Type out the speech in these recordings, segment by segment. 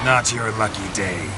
Not your lucky day.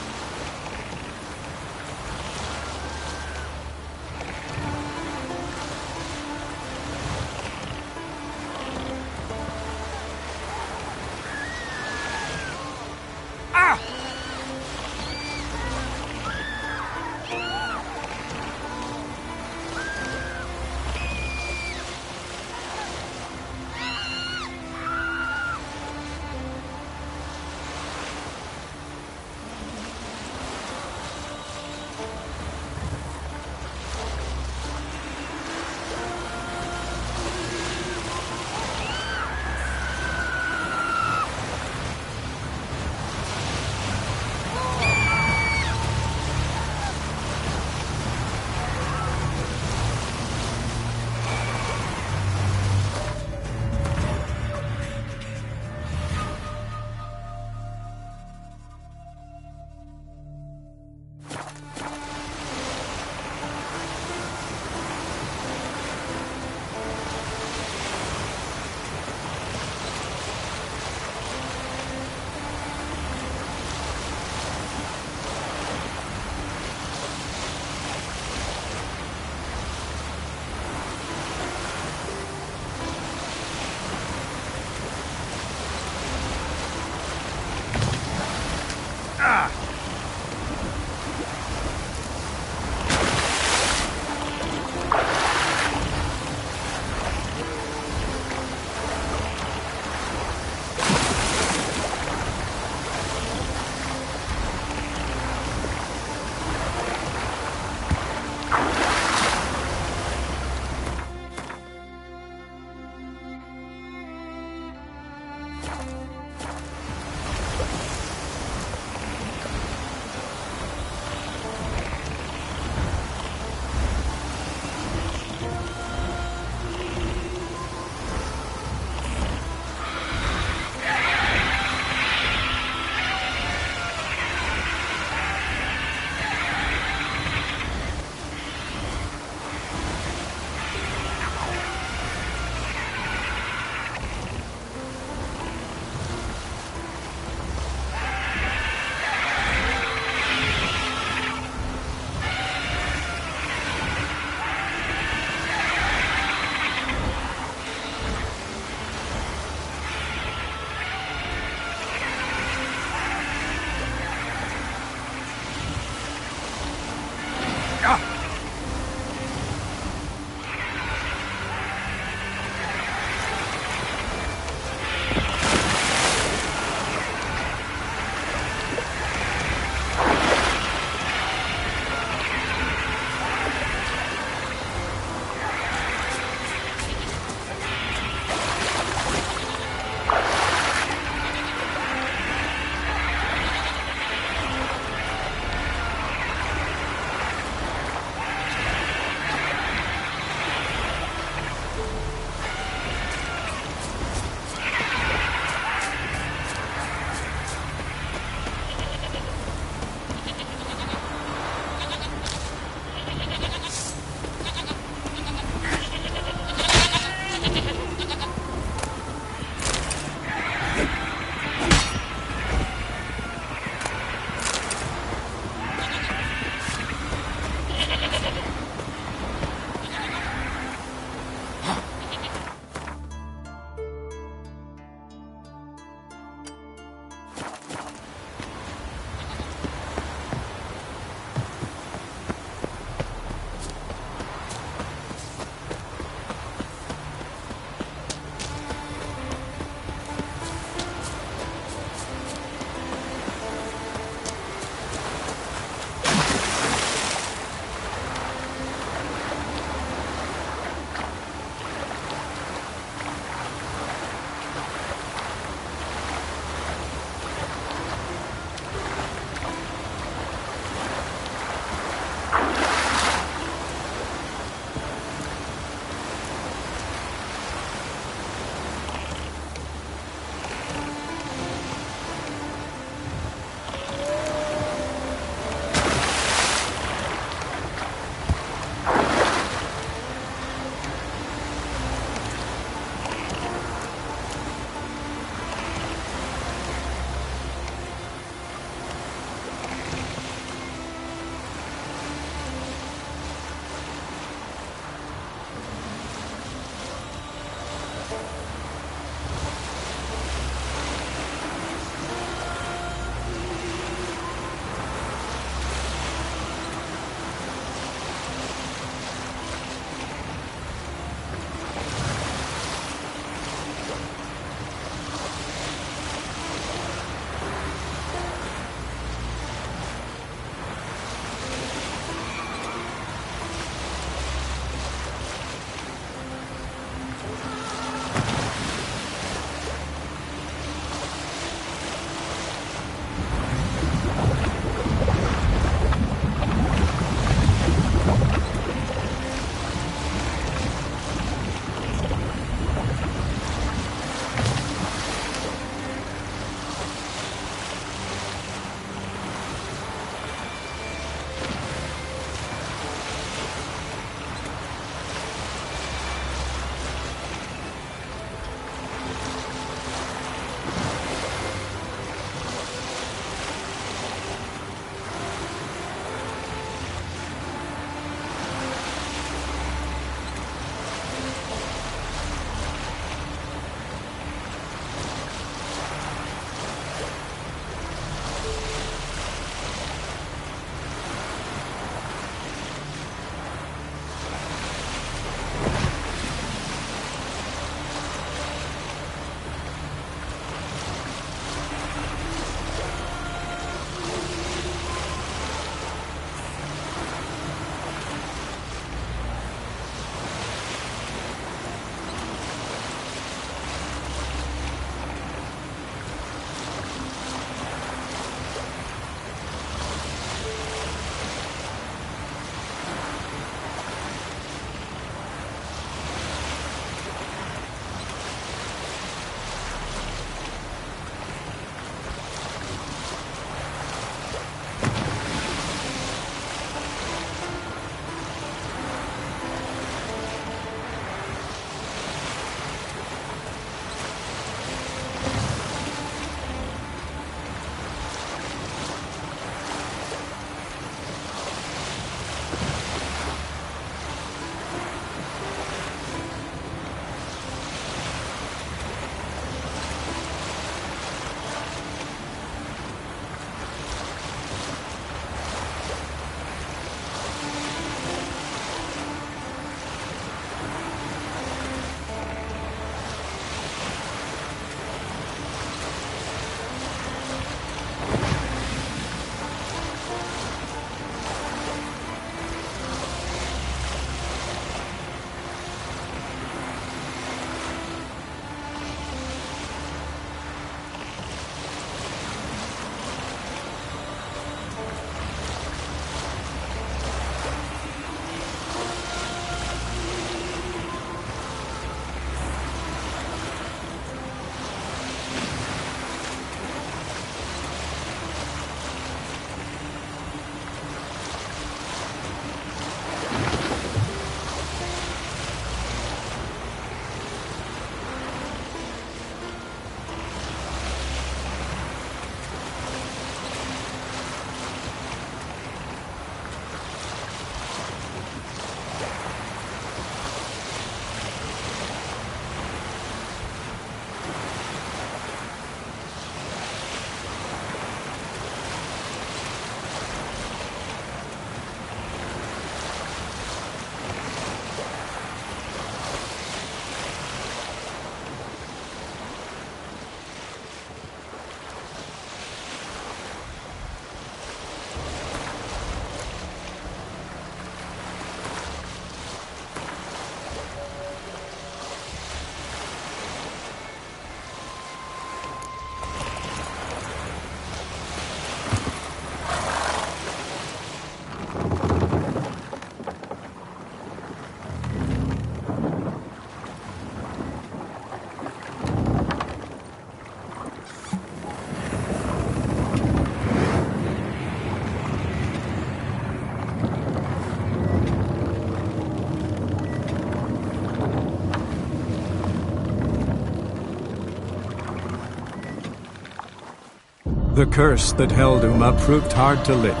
The curse that held Uma proved hard to lift,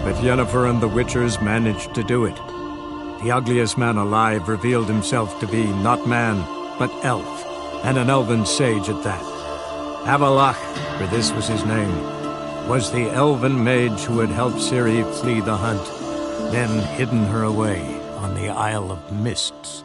but Yennefer and the Witchers managed to do it. The ugliest man alive revealed himself to be not man, but elf, and an elven sage at that. Avalach, for this was his name, was the elven mage who had helped Ciri flee the hunt, then hidden her away on the Isle of Mists.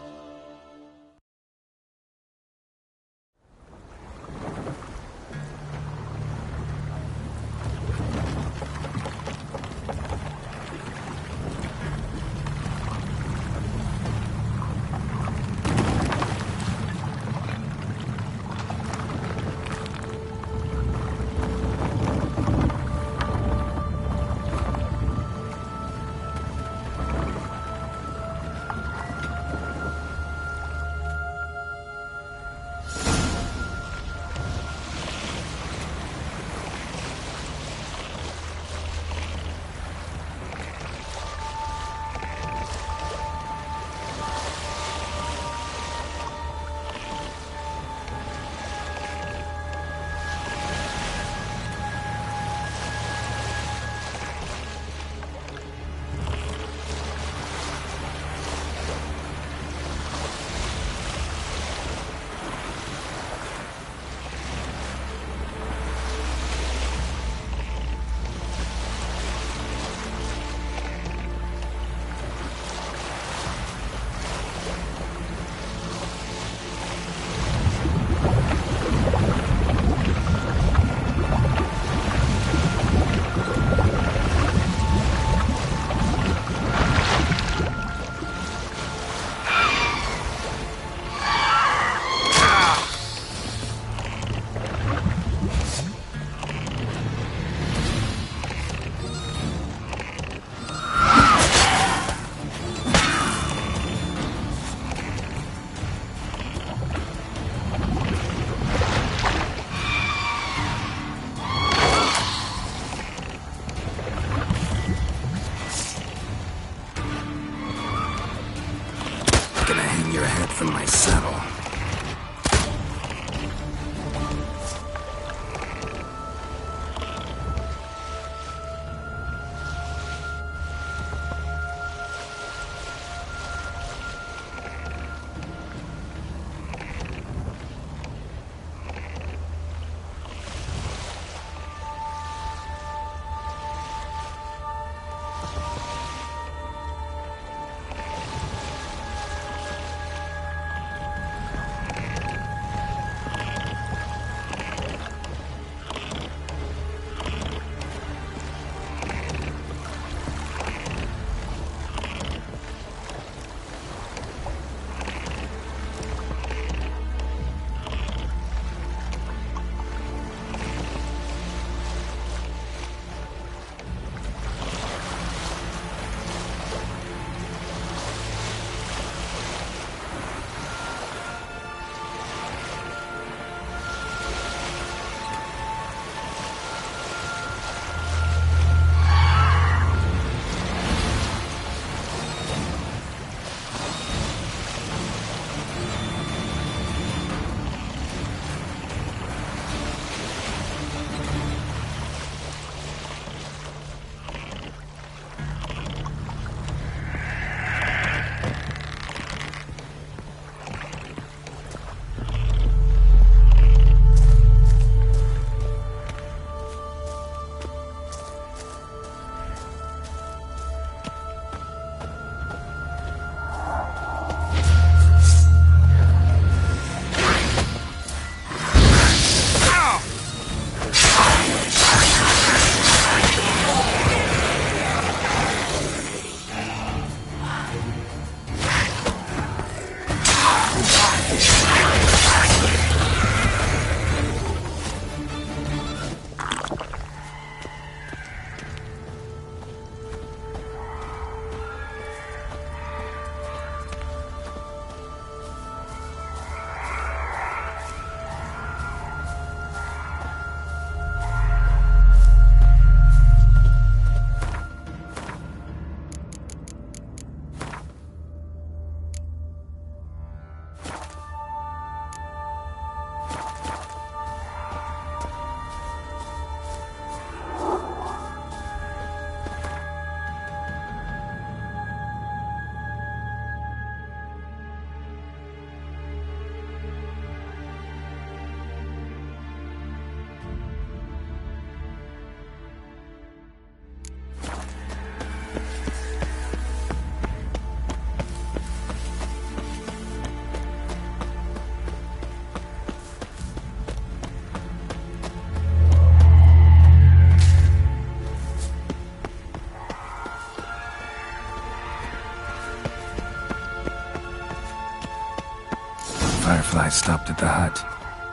stopped at the hut.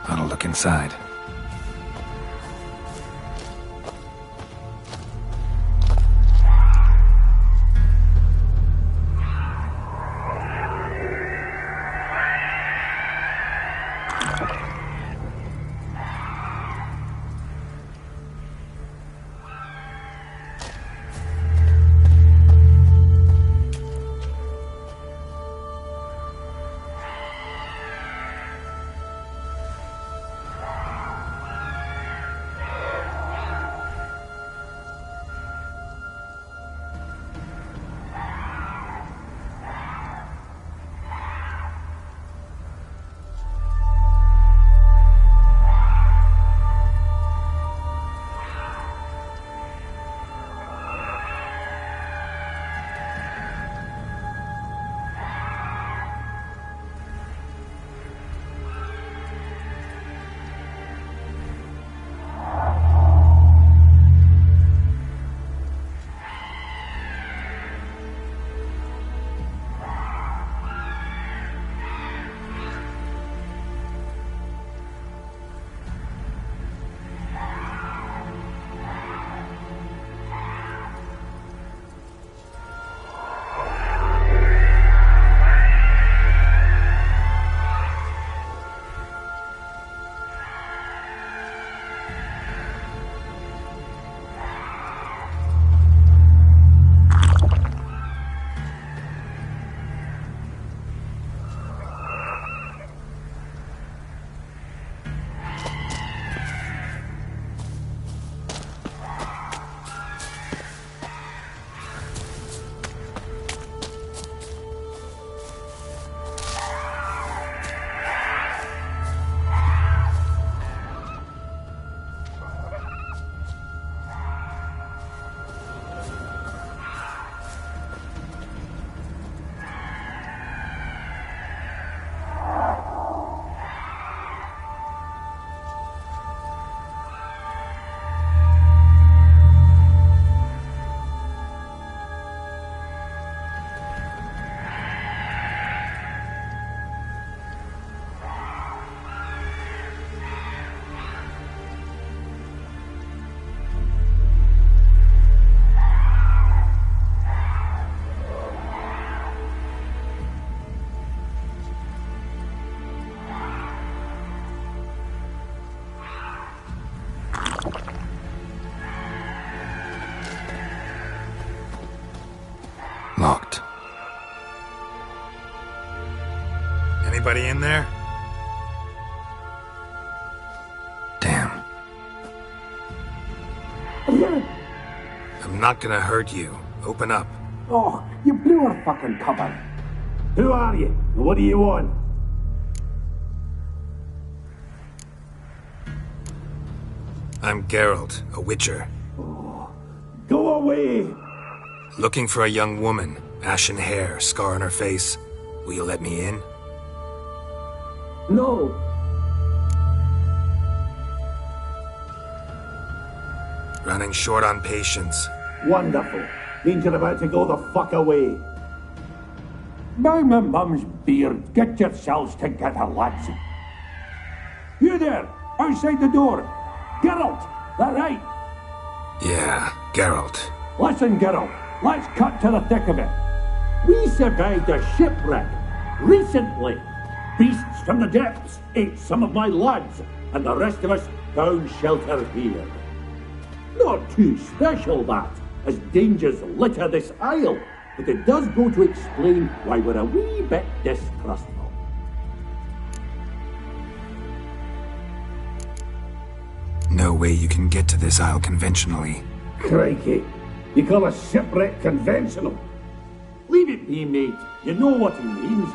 I'll look inside. Locked. Anybody in there? Damn. I'm not gonna hurt you. Open up. Oh, you blew our fucking cover. Who are you? And what do you want? I'm Geralt, a witcher. Go away! Looking for a young woman. Ashen hair, scar on her face. Will you let me in? No! Running short on patience. Wonderful. Means you're about to go the fuck away. By my mum's beard, get yourselves together, lads. You there, outside the door. Geralt, that right? Yeah, Geralt. Listen, Geralt, let's cut to the thick of it. We survived a shipwreck recently. Beasts from the depths ate some of my lads, and the rest of us found shelter here. Not too special, that, as dangers litter this isle, but it does go to explain why we're a wee bit distrustful. No way you can get to this isle conventionally. Crikey, you call a shipwreck conventional? Leave it be, mate. You know what he means.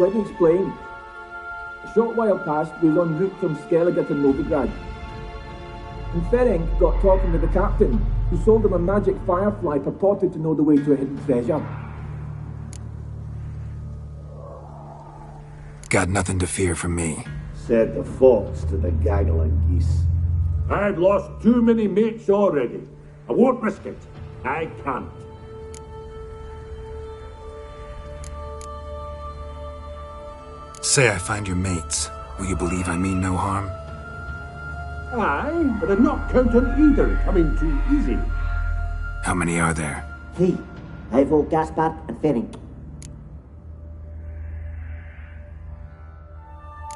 Let me explain. A short while past, we was en route from Skellige to Novigrad. And Ferenc got talking with the captain, who sold him a magic firefly purported to know the way to a hidden treasure. Got nothing to fear from me. Said the fox to the gaggle of geese. I've lost too many mates already. I won't risk it. I can't. Say I find your mates. Will you believe I mean no harm? Aye, but I'm not counting either coming too easy. How many are there? 3. Ivo, Gaspard, and Ferenc.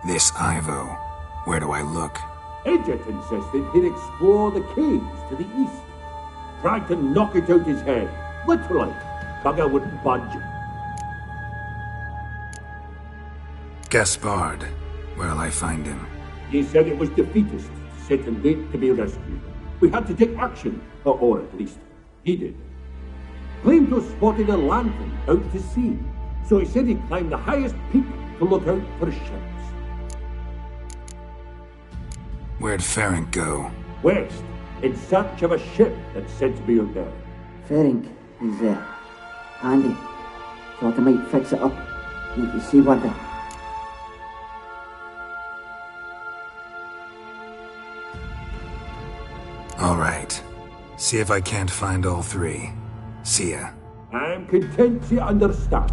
This Ivo. Where do I look? Edget insisted he'd explore the caves to the east. Tried to knock it out his head. Literally. Bugger wouldn't budge. Gaspard. Where'll I find him? He said it was defeatist, set and wait to be rescued. We had to take action, or at least, he did. Claimed to have spotted a lantern out to sea, so he said he'd climb the highest peak to look out for ships. Where'd Ferenc go? West, in search of a ship that's said to be out there. Ferenc is handy. Thought I might fix it up. Make you see one. All right. See if I can't find all 3. See ya. I'm content to understand.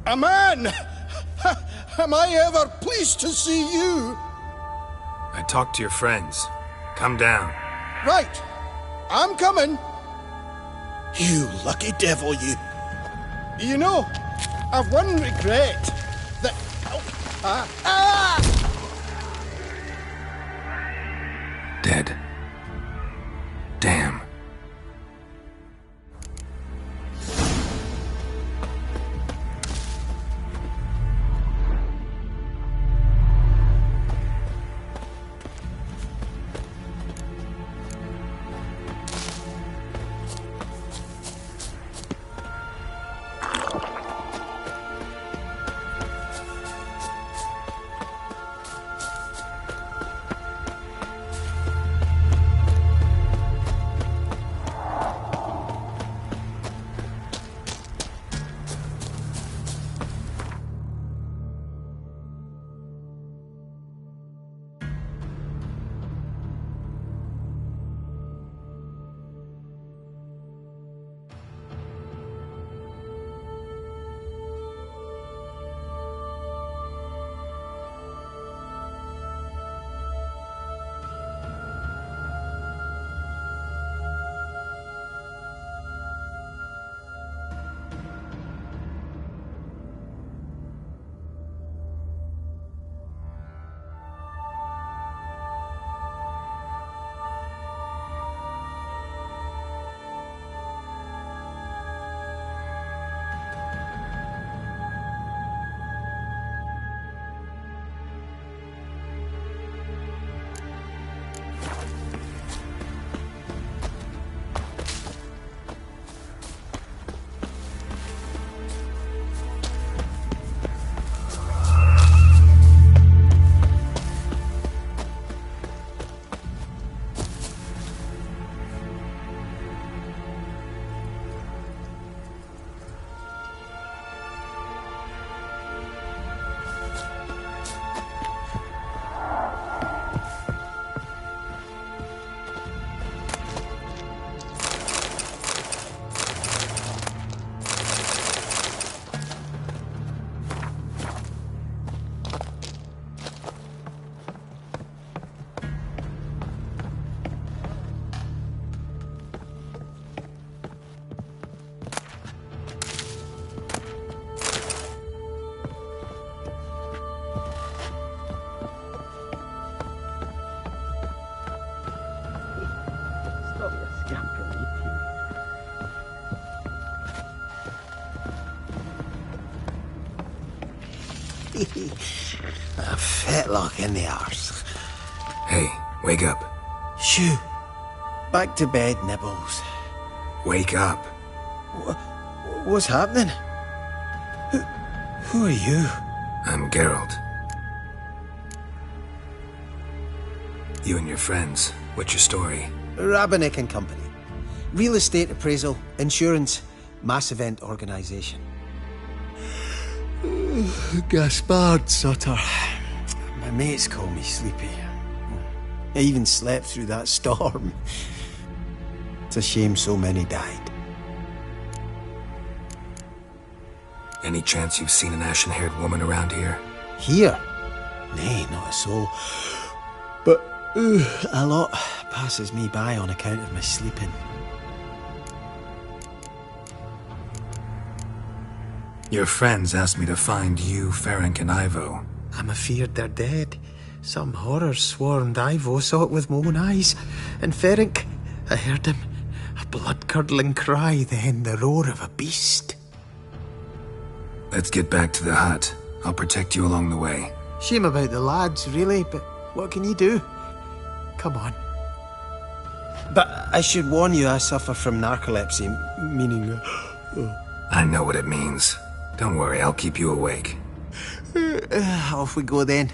A man! Am I ever pleased to see you? I talked to your friends. Come down. Right. I'm coming. You lucky devil, you. You know, I've one regret. That... Dead. Damn. A fetlock in the arse. Hey, wake up. Shoo. Back to bed, Nibbles. Wake up. What's happening? Who are you? I'm Geralt. You and your friends. What's your story? Rabbinick and Company. Real estate appraisal, insurance, mass event organisation. Gaspard Sutter. My mates call me Sleepy. I even slept through that storm. It's a shame so many died. Any chance you've seen an ashen-haired woman around here? Here? Nay, not a soul. But a lot passes me by on account of my sleeping. Your friends asked me to find you, Ferenc, and Ivo. I'm afeard they're dead. Some horrors swarmed Ivo, saw it with my own eyes. And Ferenc, I heard him. A blood-curdling cry, then the roar of a beast. Let's get back to the hut. I'll protect you along the way. Shame about the lads, really, but what can you do? Come on. But I should warn you, I suffer from narcolepsy, meaning... I know what it means. Don't worry, I'll keep you awake. Off we go then.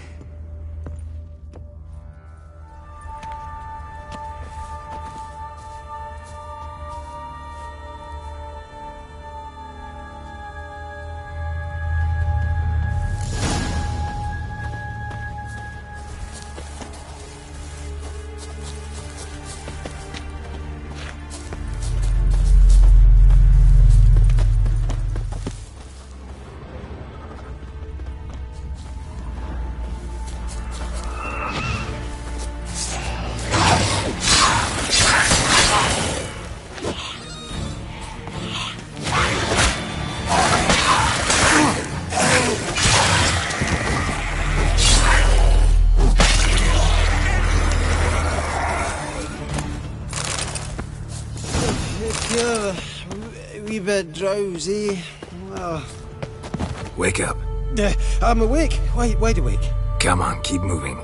feel a wee bit drowsy. Oh. Wake up. I'm awake. Wide awake. Come on, keep moving.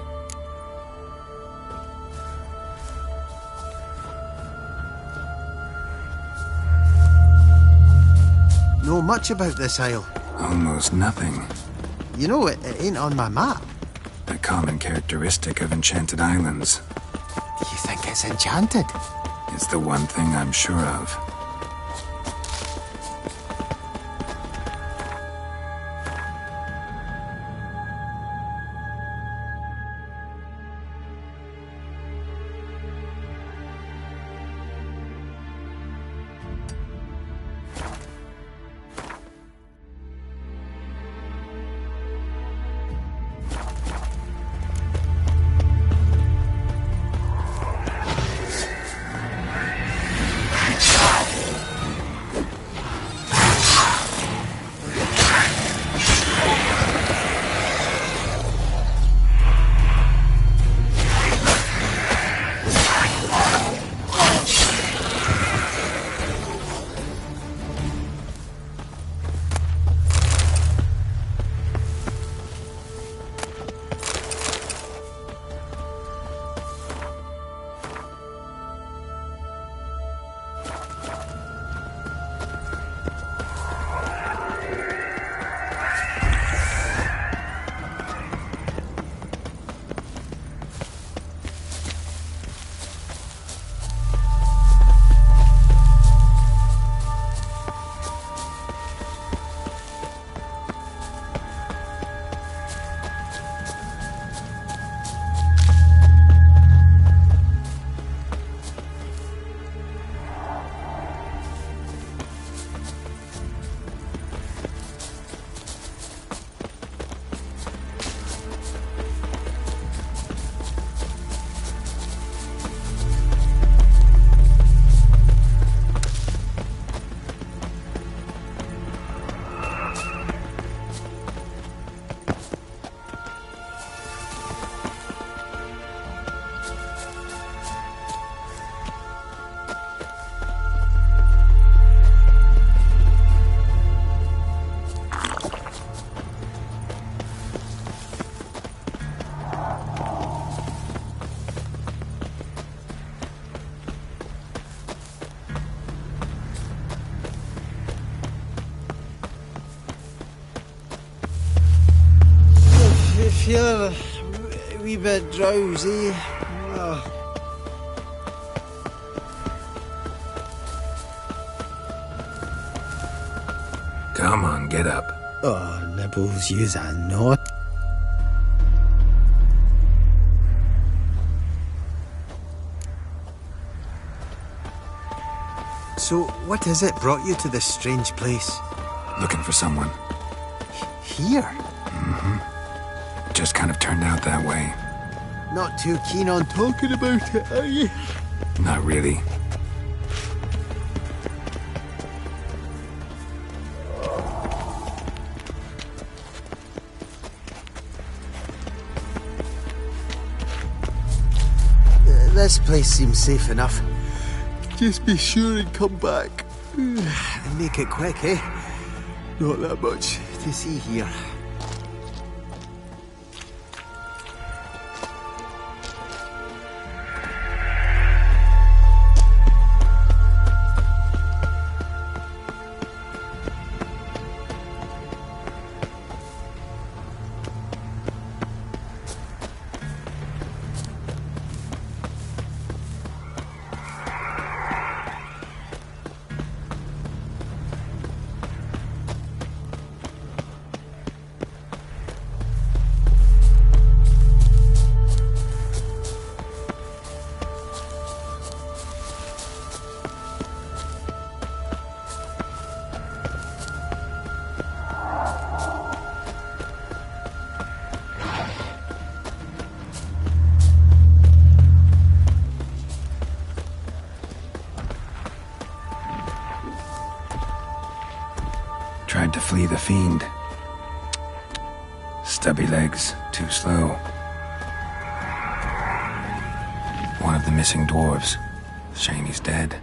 Know much about this isle? Almost nothing. You know, it ain't on my map. A common characteristic of enchanted islands. Do you think it's enchanted? It's the one thing I'm sure of. Feel a wee bit drowsy. Oh. Come on, get up. Oh, Nibbles, use a not. So, what is it brought you to this strange place? Looking for someone. Here? Just kind of turned out that way. Not too keen on talking about it, are you? Not really. This place seems safe enough. Just be sure and come back. And make it quick, eh? Not that much to see here. Tried to flee the fiend. Stubby legs, too slow. One of the missing dwarves. Shame he's dead.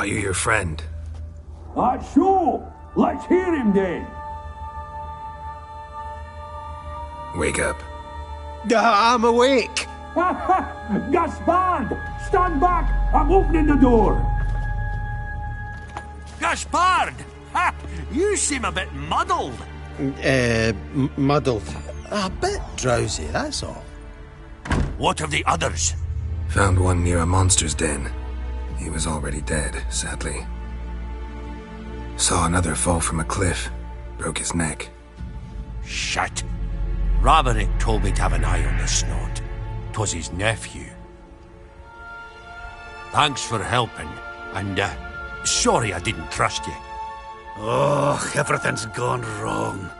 brought you your friend. That's so. Let's hear him then. Wake up. I'm awake. Gaspard! Stand back! I'm opening the door! Gaspard! Ha! You seem a bit muddled. Muddled. A bit drowsy, that's all. What of the others? Found one near a monster's den. He was already dead, sadly. Saw another fall from a cliff. Broke his neck. Shit. Raverick told me to have an eye on the snot. 'Twas his nephew. Thanks for helping, and sorry I didn't trust you. Oh, everything's gone wrong.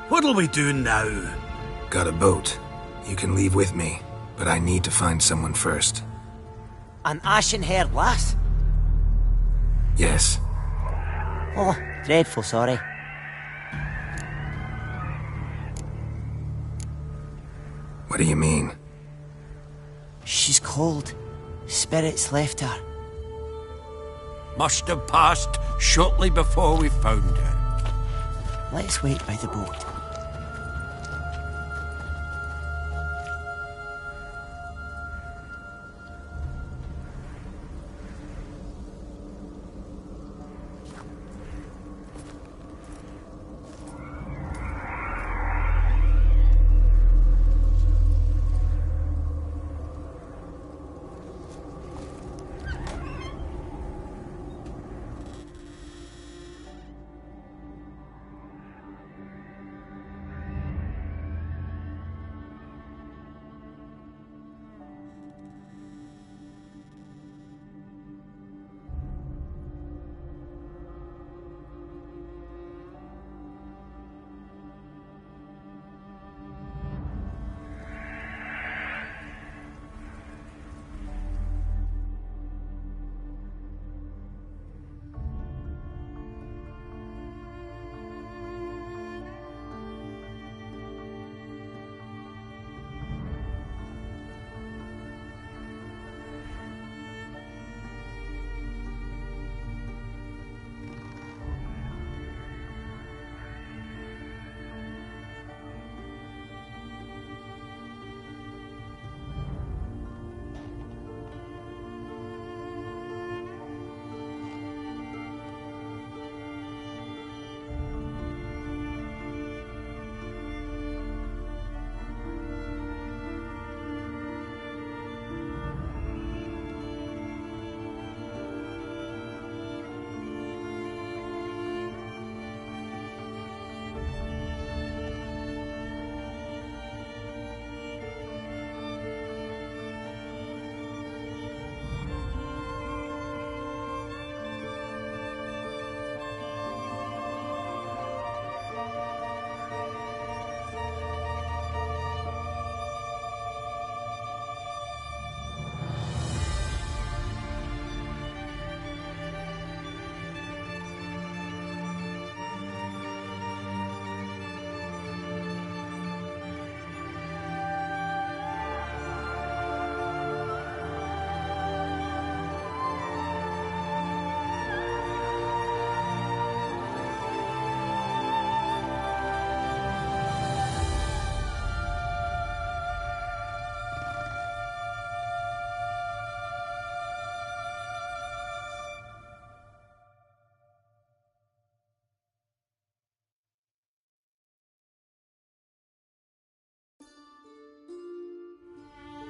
What'll we do now? Got a boat. You can leave with me, but I need to find someone first. An ashen-haired lass? Yes. Oh, dreadful sorry. What do you mean? She's cold. Spirits left her. Must have passed shortly before we found her. Let's wait by the boat.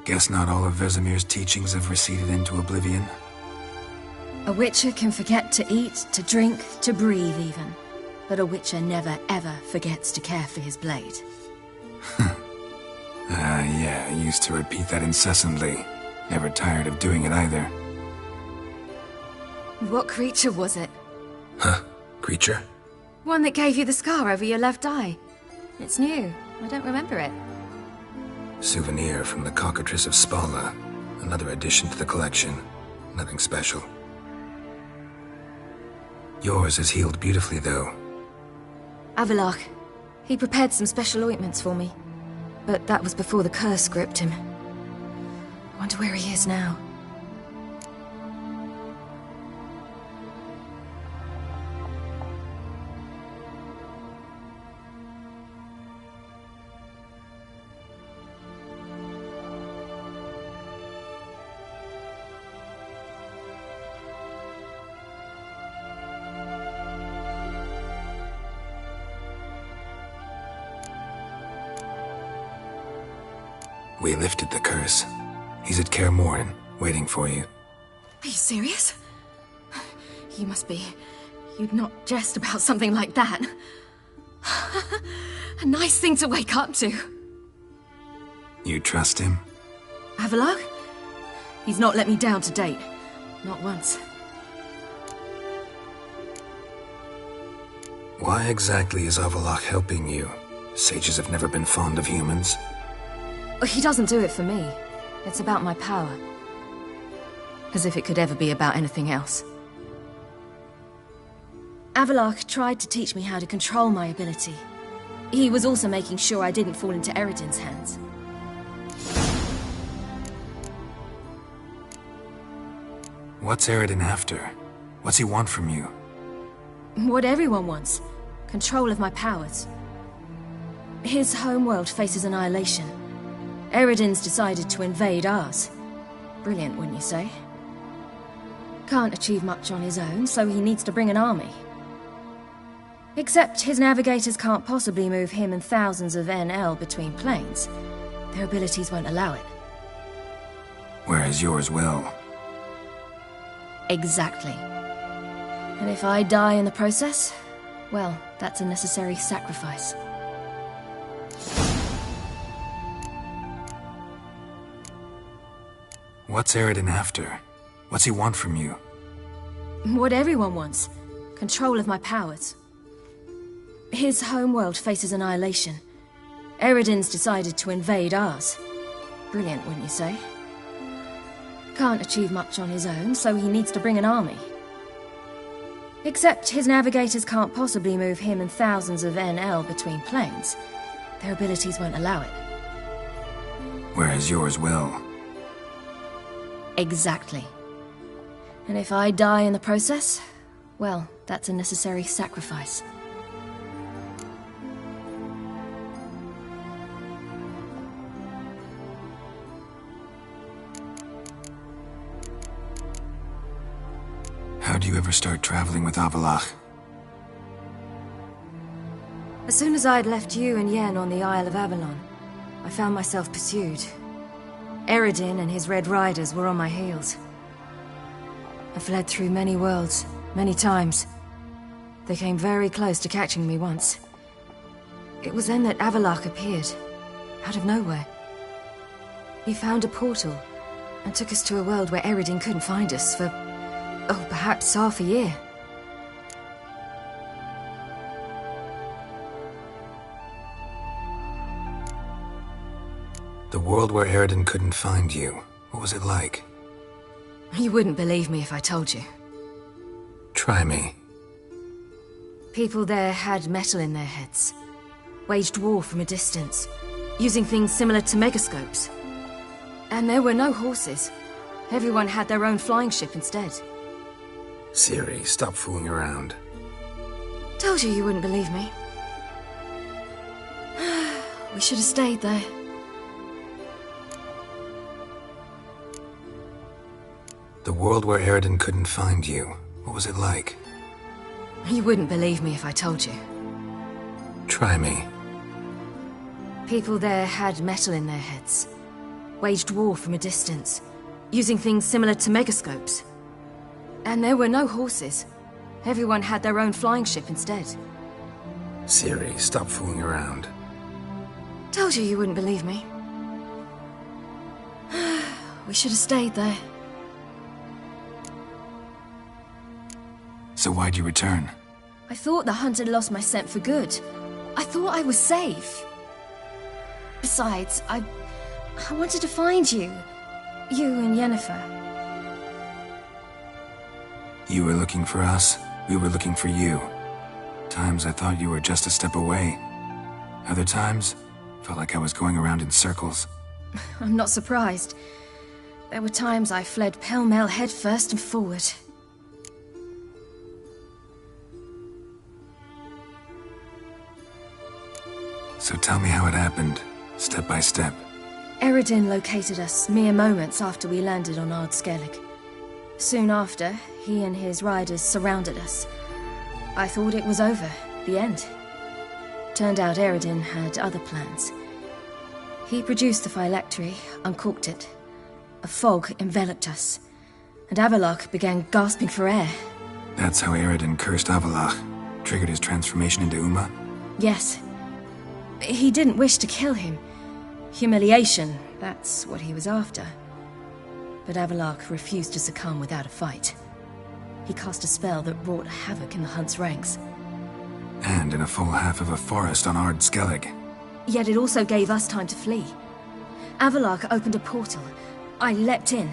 Guess not all of Vesemir's teachings have receded into oblivion. A witcher can forget to eat, to drink, to breathe even. But a witcher never ever forgets to care for his blade. Yeah, I used to repeat that incessantly. Never tired of doing it either. What creature was it? Huh? Creature? One that gave you the scar over your left eye. It's new. I don't remember it. Souvenir from the Cockatrice of Spala. Another addition to the collection. Nothing special. Yours is healed beautifully, though. Avalach. He prepared some special ointments for me. But that was before the curse gripped him. I wonder where he is now. We lifted the curse. He's at Kaer Mohren, waiting for you. Are you serious? You must be. You'd not jest about something like that. A nice thing to wake up to. You trust him? Avallac'h? He's not let me down to date. Not once. Why exactly is Avallac'h helping you? Sages have never been fond of humans. He doesn't do it for me. It's about my power. As if it could ever be about anything else. Avallac'h tried to teach me how to control my ability. He was also making sure I didn't fall into Eredin's hands. What's Eredin after? What's he want from you? What everyone wants. Control of my powers. His homeworld faces annihilation. Eredin's decided to invade ours. Brilliant, wouldn't you say? Can't achieve much on his own, so he needs to bring an army. Except his navigators can't possibly move him and thousands of NL between planes. Their abilities won't allow it. Whereas yours will. Exactly. And if I die in the process, well, that's a necessary sacrifice. What's Eredin after? What's he want from you? What everyone wants. Control of my powers. His homeworld faces annihilation. Eredin's decided to invade ours. Brilliant, wouldn't you say? Can't achieve much on his own, so he needs to bring an army. Except his navigators can't possibly move him and thousands of NL between planes. Their abilities won't allow it. Whereas yours will. Exactly. And if I die in the process, well, that's a necessary sacrifice. How do you ever start traveling with Avallac'h? As soon as I'd left you and Yen on the Isle of Avalon, I found myself pursued. Eredin and his Red Riders were on my heels. I fled through many worlds, many times. They came very close to catching me once. It was then that Avallac'h appeared, out of nowhere. He found a portal, and took us to a world where Eredin couldn't find us for, oh, perhaps half a year. The world where Eredin couldn't find you, what was it like? You wouldn't believe me if I told you. Try me. People there had metal in their heads. Waged war from a distance, using things similar to megascopes. And there were no horses. Everyone had their own flying ship instead. Ciri, stop fooling around. Told you wouldn't believe me. We should have stayed there. The world where Eredin couldn't find you, what was it like? You wouldn't believe me if I told you. Try me. People there had metal in their heads. Waged war from a distance, using things similar to megascopes. And there were no horses. Everyone had their own flying ship instead. Ciri, stop fooling around. Told you wouldn't believe me. We should have stayed there. So why'd you return? I thought the hunt had lost my scent for good. I thought I was safe. Besides, I wanted to find you. You and Yennefer. You were looking for us, we were looking for you. Times I thought you were just a step away. Other times, felt like I was going around in circles. I'm not surprised. There were times I fled pell-mell headfirst and forward. So tell me how it happened, step by step. Eredin located us mere moments after we landed on Ard Skellig. Soon after, he and his riders surrounded us. I thought it was over, the end. Turned out Eredin had other plans. He produced the phylactery, uncorked it. A fog enveloped us, and Avallac'h began gasping for air. That's how Eredin cursed Avallac'h, triggered his transformation into Uma? Yes. He didn't wish to kill him. Humiliation, that's what he was after. But Avallac'h refused to succumb without a fight. He cast a spell that wrought havoc in the Hunt's ranks. And in a full half of a forest on Ard Skellig. Yet it also gave us time to flee. Avallac'h opened a portal. I leapt in.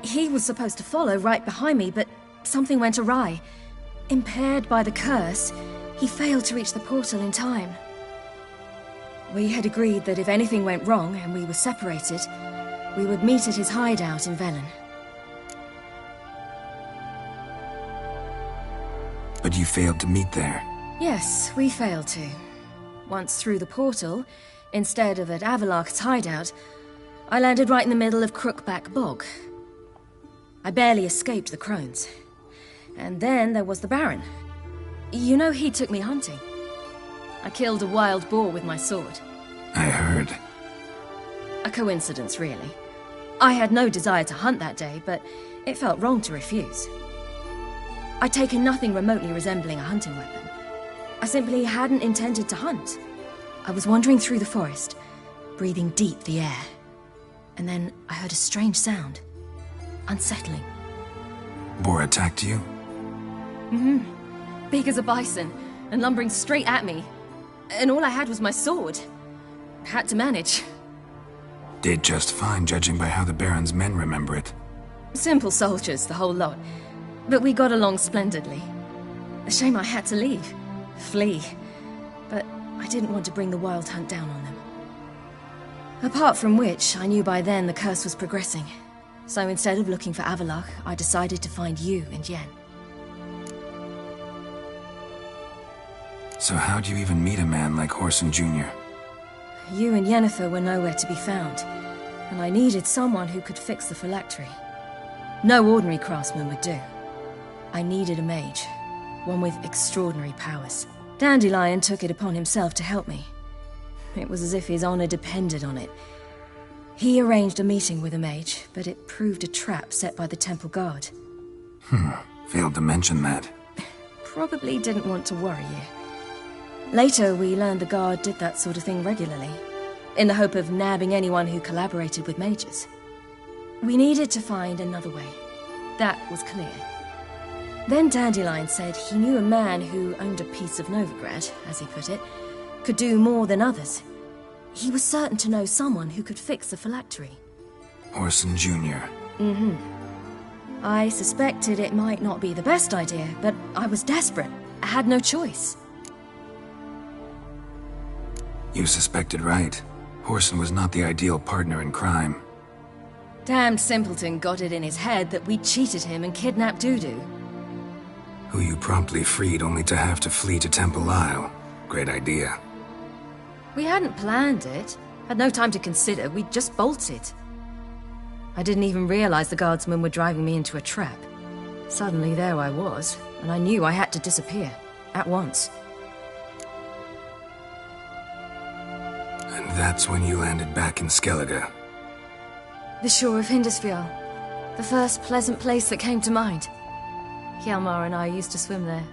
He was supposed to follow right behind me, but something went awry. Impaired by the curse, he failed to reach the portal in time. We had agreed that if anything went wrong and we were separated, we would meet at his hideout in Velen. But you failed to meet there. Yes, we failed to. Once through the portal, instead of at Avallac'h's hideout, I landed right in the middle of Crookback Bog. I barely escaped the crones. And then there was the Baron. You know, he took me hunting. I killed a wild boar with my sword. I heard. A coincidence, really. I had no desire to hunt that day, but it felt wrong to refuse. I'd taken nothing remotely resembling a hunting weapon. I simply hadn't intended to hunt. I was wandering through the forest, breathing deep the air. And then I heard a strange sound. Unsettling. Boar attacked you? Mm-hmm. Big as a bison, and lumbering straight at me. And all I had was my sword. Had to manage. Did just fine, judging by how the Baron's men remember it. Simple soldiers, the whole lot. But we got along splendidly. A shame I had to leave. Flee. But I didn't want to bring the Wild Hunt down on them. Apart from which, I knew by then the curse was progressing. So instead of looking for Avallac'h, I decided to find you and Yen. So how'd you even meet a man like Whoreson Jr.? You and Yennefer were nowhere to be found, and I needed someone who could fix the phylactery. No ordinary craftsman would do. I needed a mage, one with extraordinary powers. Dandelion took it upon himself to help me. It was as if his honor depended on it. He arranged a meeting with a mage, but it proved a trap set by the temple guard. Failed to mention that. Probably didn't want to worry you. Later, we learned the guard did that sort of thing regularly, in the hope of nabbing anyone who collaborated with mages. We needed to find another way. That was clear. Then Dandelion said he knew a man who owned a piece of Novigrad, as he put it, could do more than others. He was certain to know someone who could fix the phylactery. Whoreson Jr. Mm-hmm. I suspected it might not be the best idea, but I was desperate. I had no choice. You suspected right. Whoreson was not the ideal partner in crime. Damned simpleton got it in his head that we'd cheated him and kidnapped Dudu. Who you promptly freed only to have to flee to Temple Isle. Great idea. We hadn't planned it. Had no time to consider. We just bolted. I didn't even realize the guardsmen were driving me into a trap. Suddenly there I was, and I knew I had to disappear. At once. And that's when you landed back in Skellige. The shore of Hindisfjall. The first pleasant place that came to mind. Hjalmar and I used to swim there.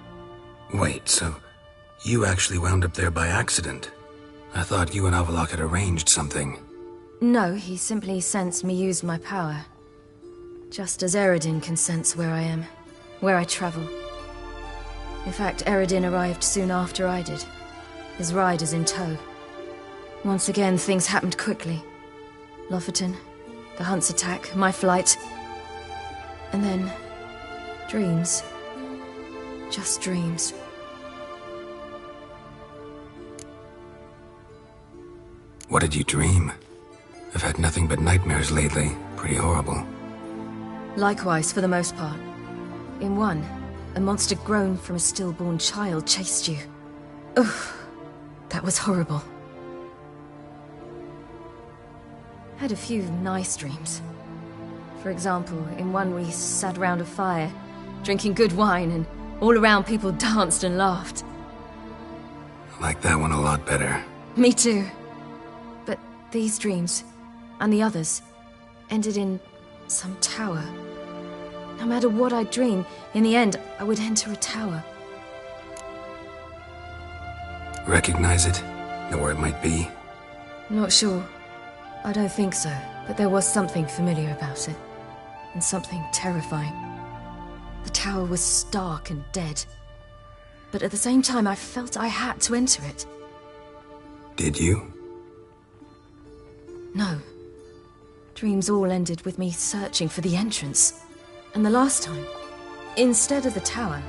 Wait, so you actually wound up there by accident? I thought you and Avallac'h had arranged something. No, he simply sensed me use my power. Just as Eredin can sense where I am, where I travel. In fact, Eredin arrived soon after I did, his riders in tow. Once again, things happened quickly. Lofoten, the Hunt's attack, my flight. And then, dreams. Just dreams. What did you dream? I've had nothing but nightmares lately. Pretty horrible. Likewise, for the most part. In one, a monster grown from a stillborn child chased you. Ugh, that was horrible. Had a few nice dreams. For example, in one we sat around a fire, drinking good wine, and all around people danced and laughed. I like that one a lot better. Me too. these dreams, and the others, ended in some tower. No matter what I dream, in the end, I would enter a tower. Recognize it? Know where it might be? Not sure. I don't think so, but there was something familiar about it. And something terrifying. The tower was stark and dead. But at the same time, I felt I had to enter it. Did you? No. Dreams all ended with me searching for the entrance. And the last time, instead of the tower,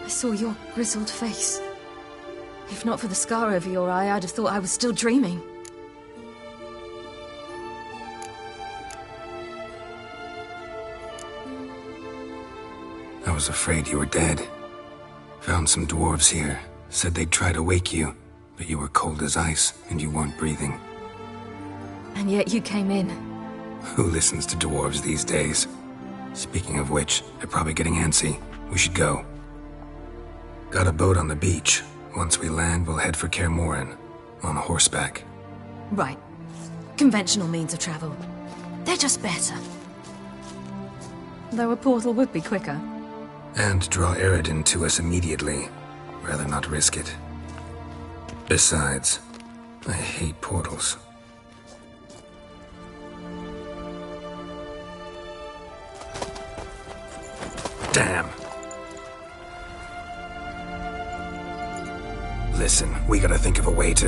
I saw your grizzled face. If not for the scar over your eye, I'd have thought I was still dreaming. I was afraid you were dead. Found some dwarves here. Said they'd try to wake you, but you were cold as ice and you weren't breathing. And yet you came in. Who listens to dwarves these days? Speaking of which, they're probably getting antsy. We should go. Got a boat on the beach. Once we land, we'll head for Kaer Mohren, on horseback. Right. Conventional means of travel. They're just better. Though a portal would be quicker. And draw Eredin to us immediately. Rather not risk it. Besides, I hate portals. Damn. Listen, we gotta think of a way to...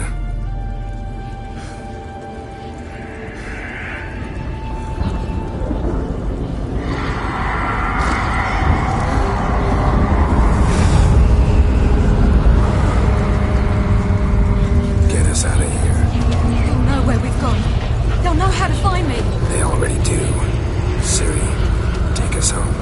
get us out of here. They'll know where we've gone. They'll know how to find me. They already do. Ciri, take us home.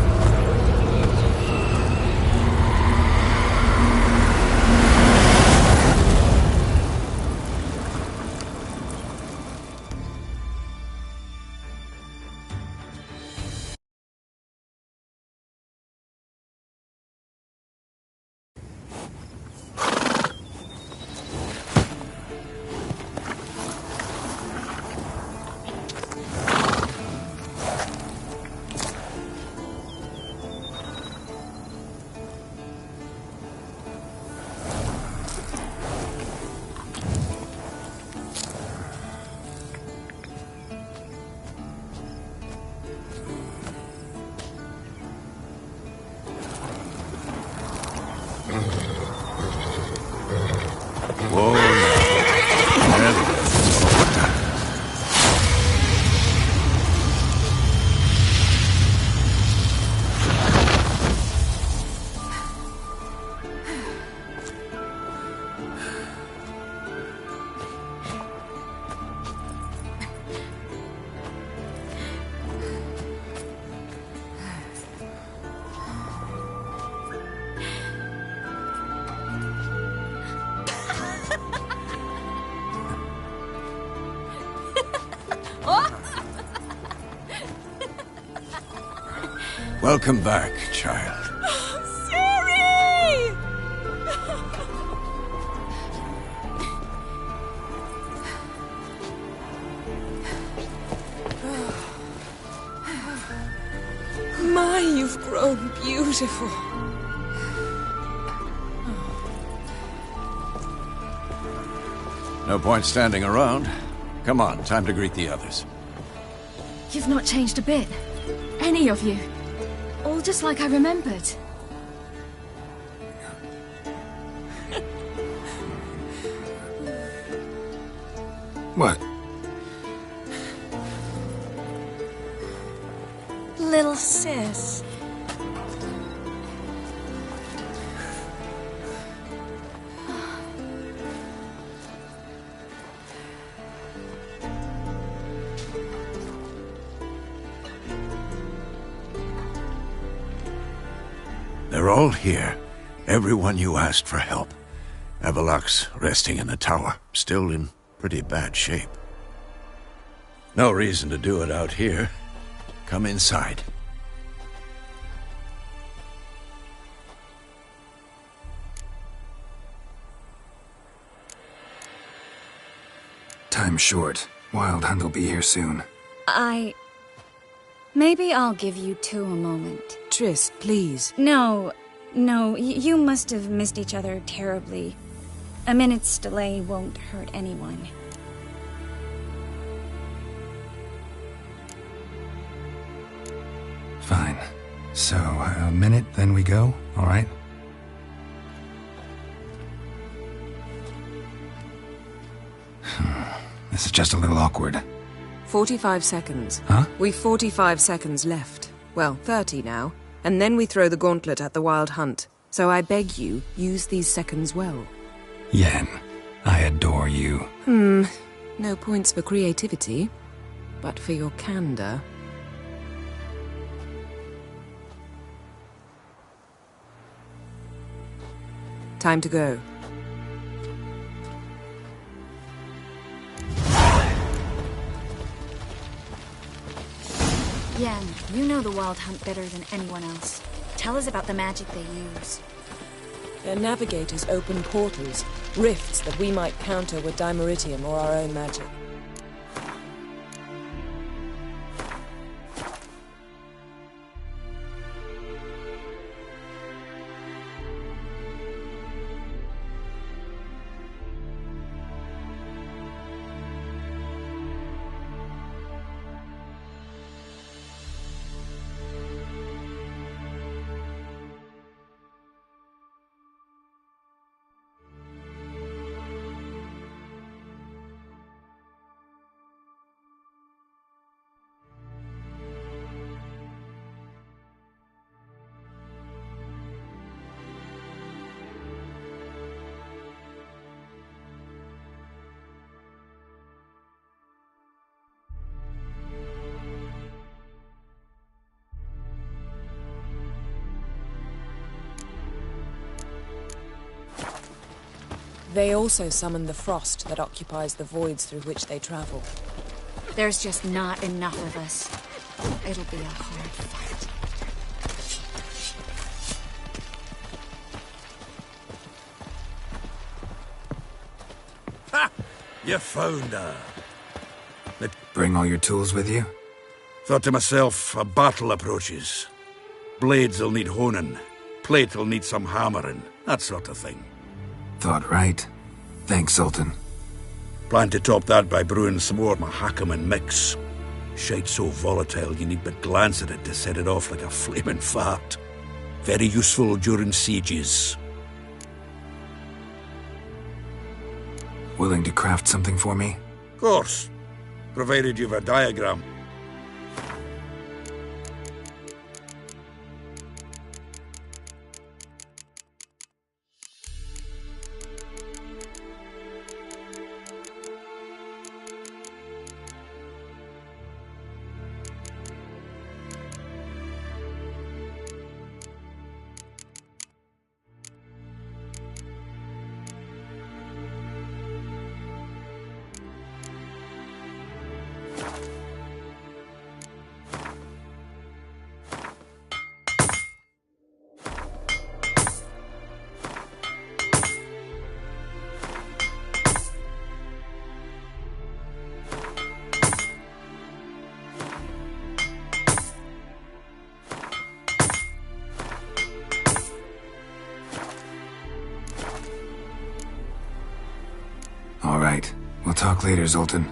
Whoa, welcome back, child. Ciri! My, you've grown beautiful. No point standing around. Come on, time to greet the others. You've not changed a bit. Any of you. All just like I remembered. What? Little sis. They're all here. Everyone you asked for help. Avalok's resting in the tower, still in pretty bad shape. No reason to do it out here. Come inside. Time's short. Wild Hunt will be here soon. Maybe I'll give you two a moment. Triss, please. No, you must have missed each other terribly. A minute's delay won't hurt anyone. Fine. So, a minute, then we go, alright? This is just a little awkward. 45 seconds. Huh? We've 45 seconds left. Well, 30 now. And then we throw the gauntlet at the Wild Hunt. So I beg you, use these seconds well. Yen, I adore you. No points for creativity, but for your candor. Time to go. Yen, you know the Wild Hunt better than anyone else. Tell us about the magic they use. Their navigators open portals, rifts that we might counter with Dimeritium or our own magic. They also summon the frost that occupies the voids through which they travel. There's just not enough of us. It'll be a hard fight. Ha! You found her. Bring all your tools with you? Thought to myself, a battle approaches. Blades'll need honing. Plate'll need some hammering. That sort of thing. Thought right. Thanks, Sultan. Plan to top that by brewing some more Mahakaman mix. Shite so volatile you need but glance at it to set it off like a flaming fart. Very useful during sieges. Willing to craft something for me? Of course. Provided you've a diagram. All right. We'll talk later, Zoltan.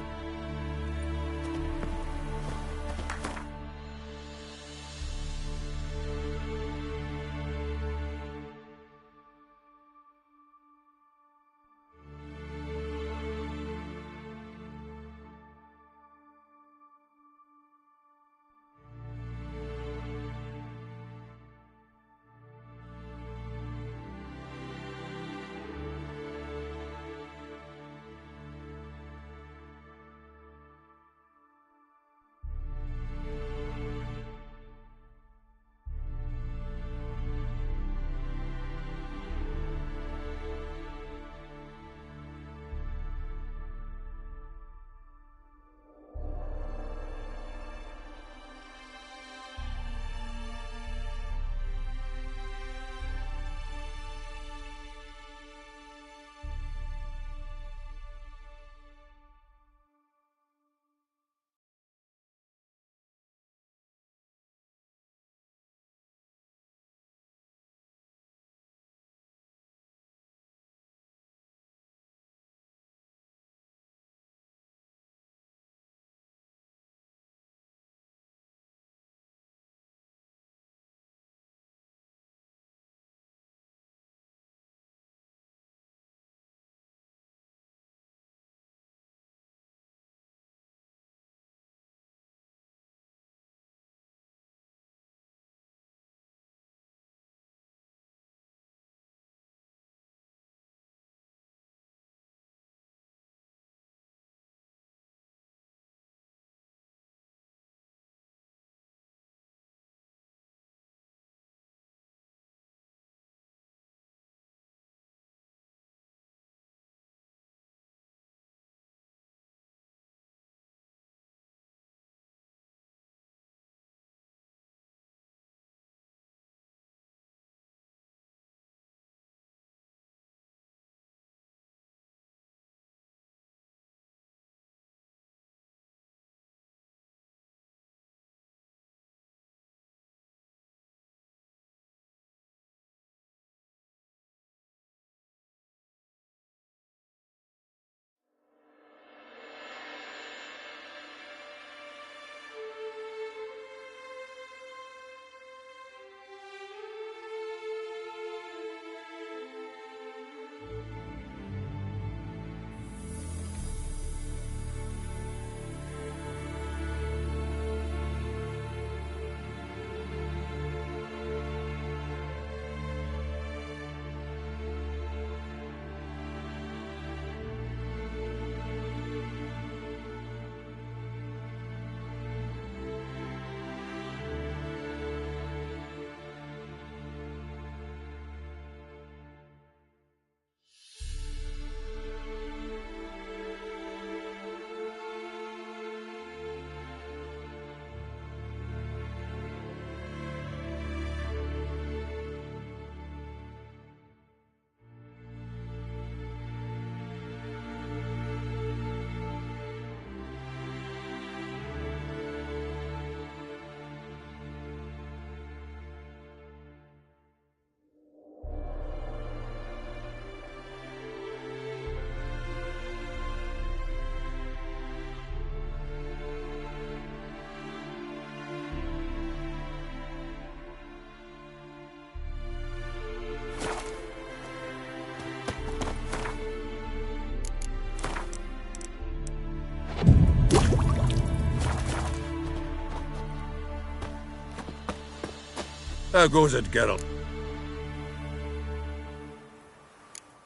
How goes it, Geralt?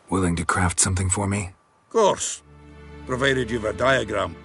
Willing to craft something for me? Course. Provided you've a diagram.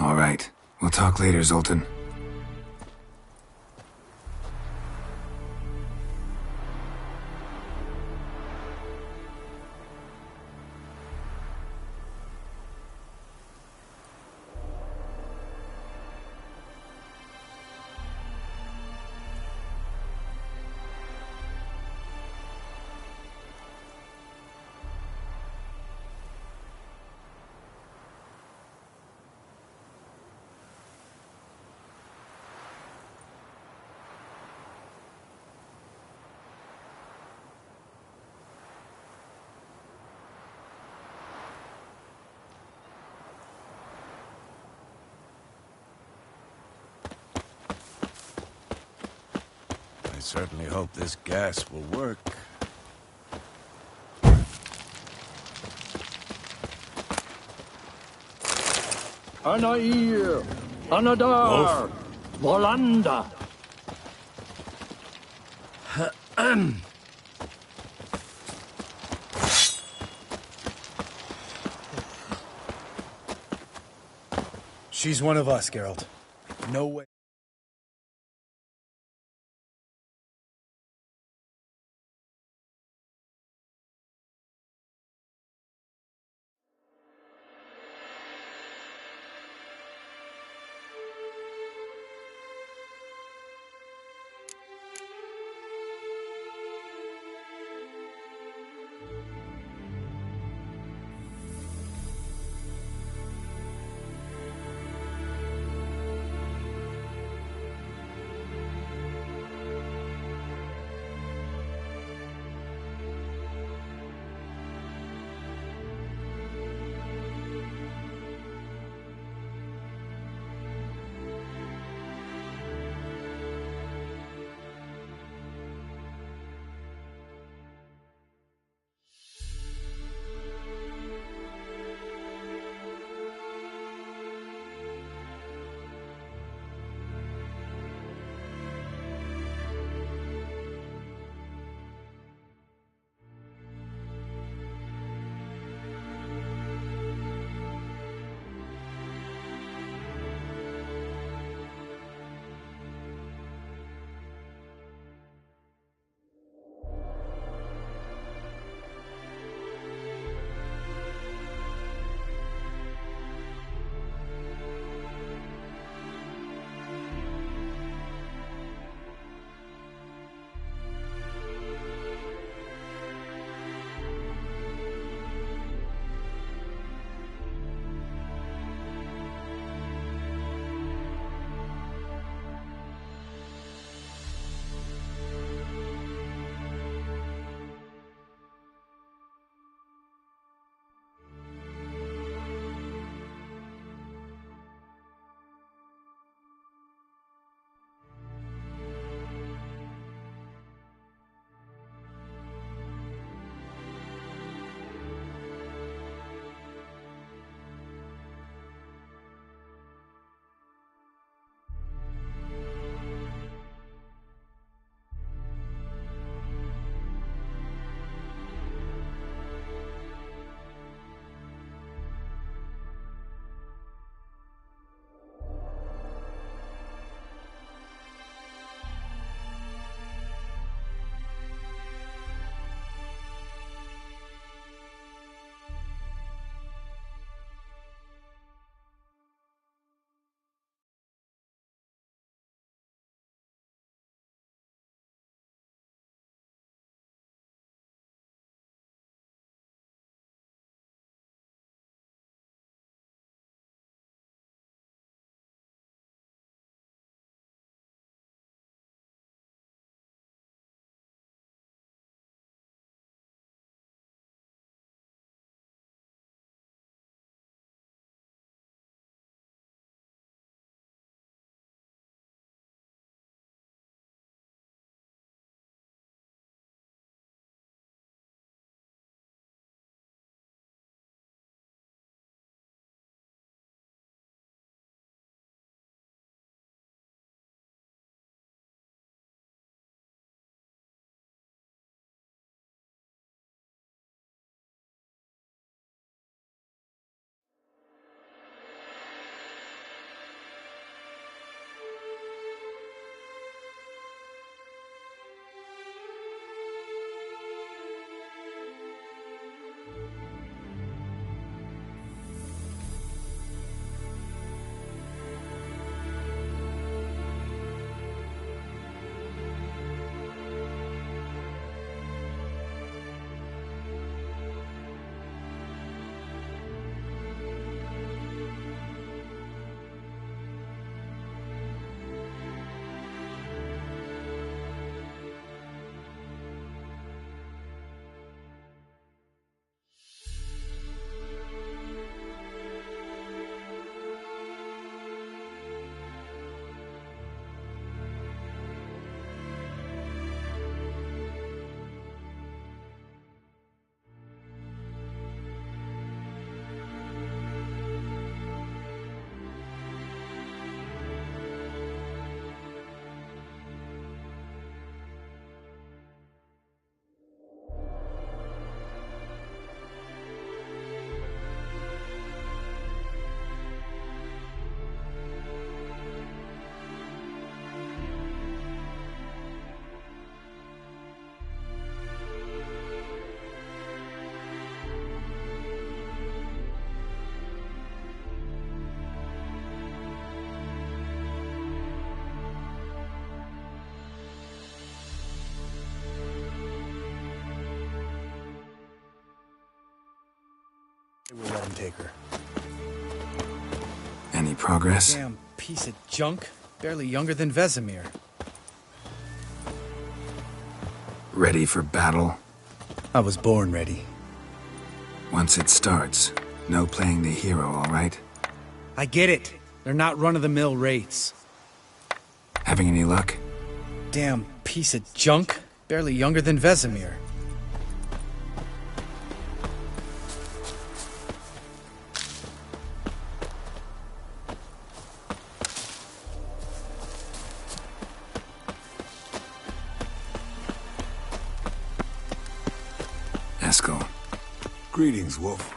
All right. We'll talk later, Zoltan. I certainly hope this gas will work. Anair, Anadar, Volanda. She's one of us, Geralt. No way. We'll let him take her. Any progress? Damn piece of junk. Barely younger than Vesemir. Ready for battle? I was born ready. Once it starts, no playing the hero, all right? I get it. They're not run-of-the-mill wraiths. Having any luck? Damn piece of junk. Barely younger than Vesemir. Eskel. Greetings, Wolf.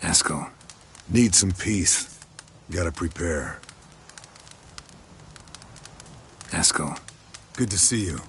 Eskel. Need some peace. Gotta prepare. Eskel. Good to see you.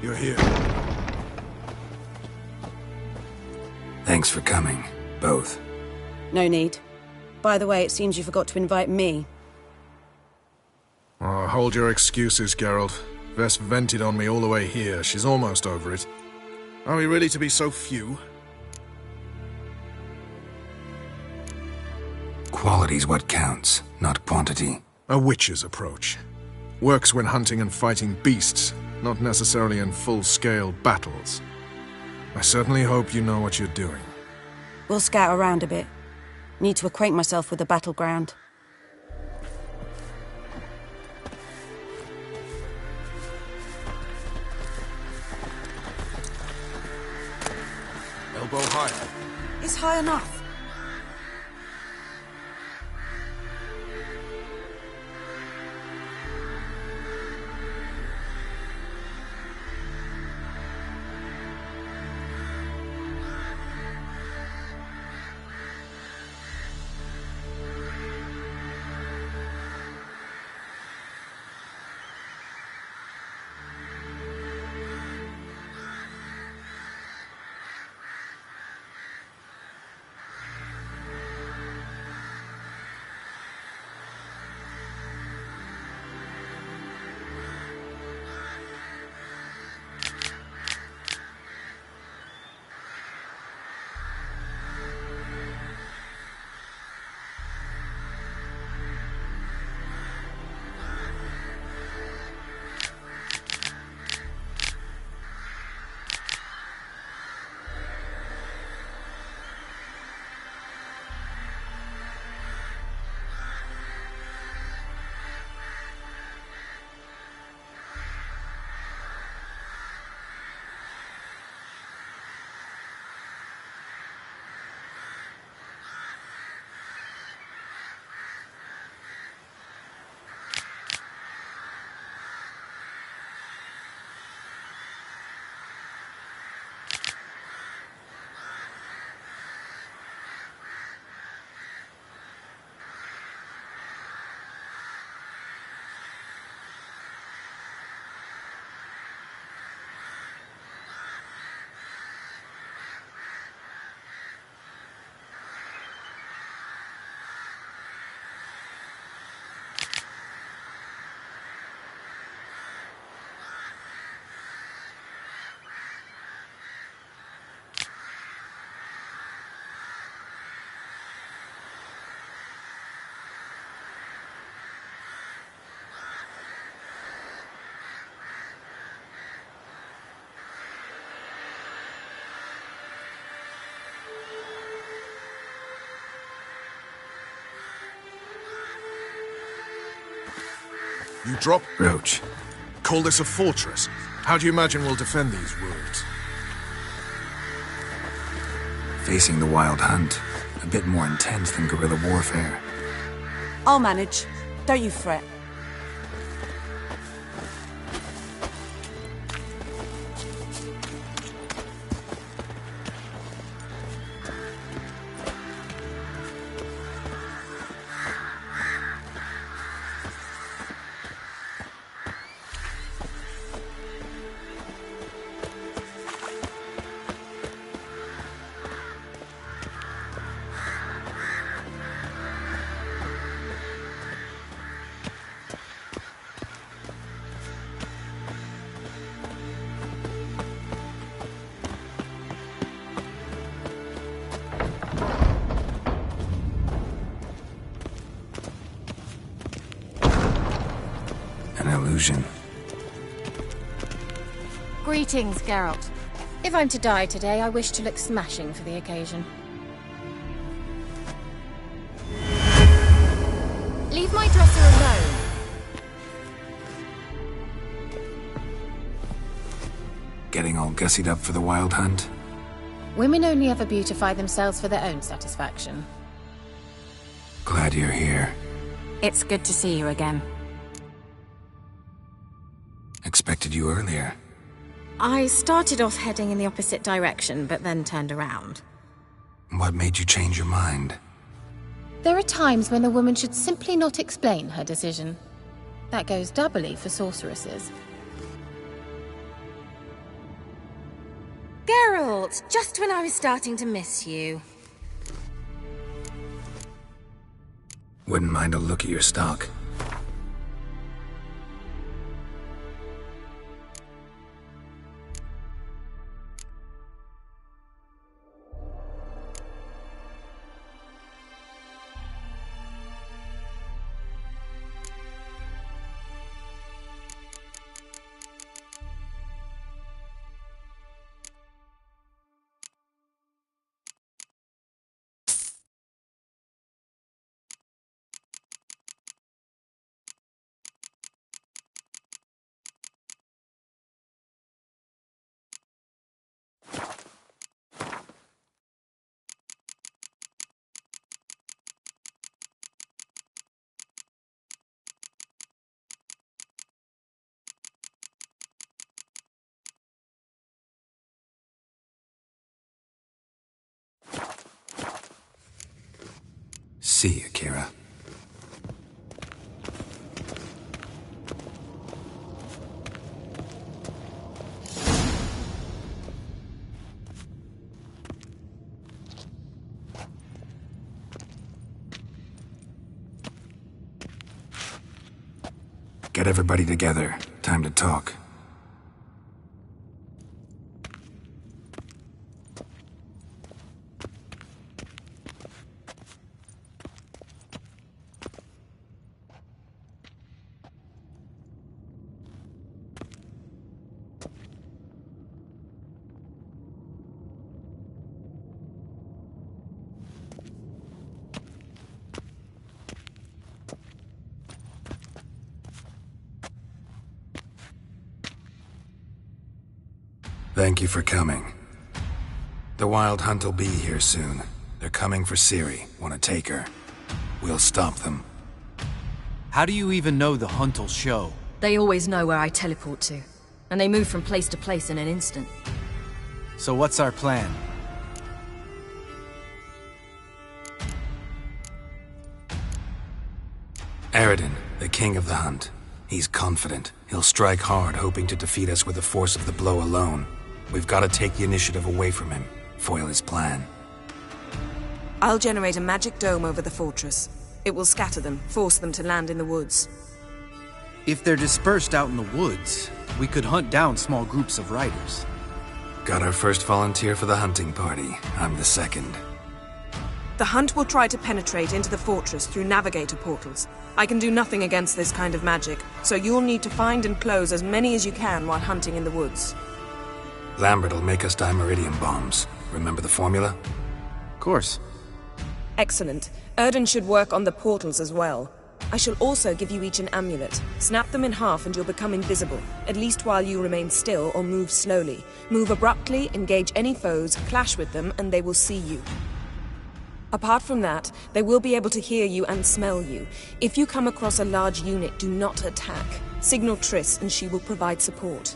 You're here. Thanks for coming, both. No need. By the way, it seems you forgot to invite me. Oh, hold your excuses, Geralt. Vess vented on me all the way here. She's almost over it. Are we really to be so few? Quality's what counts, not quantity. A witch's approach. Works when hunting and fighting beasts, not necessarily in full-scale battles. I certainly hope you know what you're doing. We'll scout around a bit. Need to acquaint myself with the battleground. Elbow higher. It's high enough. You drop... Roach. Call this a fortress? How do you imagine we'll defend these ruins? Facing the Wild Hunt. A bit more intense than guerrilla warfare. I'll manage. Don't you fret. Illusion. Greetings, Geralt. If I'm to die today, I wish to look smashing for the occasion. Leave my dresser alone. Getting all gussied up for the Wild Hunt? Women only ever beautify themselves for their own satisfaction. Glad you're here. It's good to see you again. Expected you earlier. I started off heading in the opposite direction, but then turned around. What made you change your mind? There are times when a woman should simply not explain her decision. That goes doubly for sorceresses. Geralt, just when I was starting to miss you. Wouldn't mind a look at your stock. See you, Kira. Get everybody together. Time to talk. Thank you for coming. The Wild Hunt will be here soon. They're coming for Ciri. Want to take her. We'll stop them. How do you even know the Hunt will show? They always know where I teleport to. And they move from place to place in an instant. So what's our plan? Eredin, the king of the Hunt. He's confident. He'll strike hard, hoping to defeat us with the force of the blow alone. We've got to take the initiative away from him, foil his plan. I'll generate a magic dome over the fortress. It will scatter them, force them to land in the woods. If they're dispersed out in the woods, we could hunt down small groups of riders. Got our first volunteer for the hunting party. I'm the second. The Hunt will try to penetrate into the fortress through navigator portals. I can do nothing against this kind of magic, so you'll need to find and close as many as you can while hunting in the woods. Lambert will make us dimeridium bombs. Remember the formula? Of course. Excellent. Erden should work on the portals as well. I shall also give you each an amulet. Snap them in half and you'll become invisible, at least while you remain still or move slowly. Move abruptly, engage any foes, clash with them, and they will see you. Apart from that, they will be able to hear you and smell you. If you come across a large unit, do not attack. Signal Triss and she will provide support.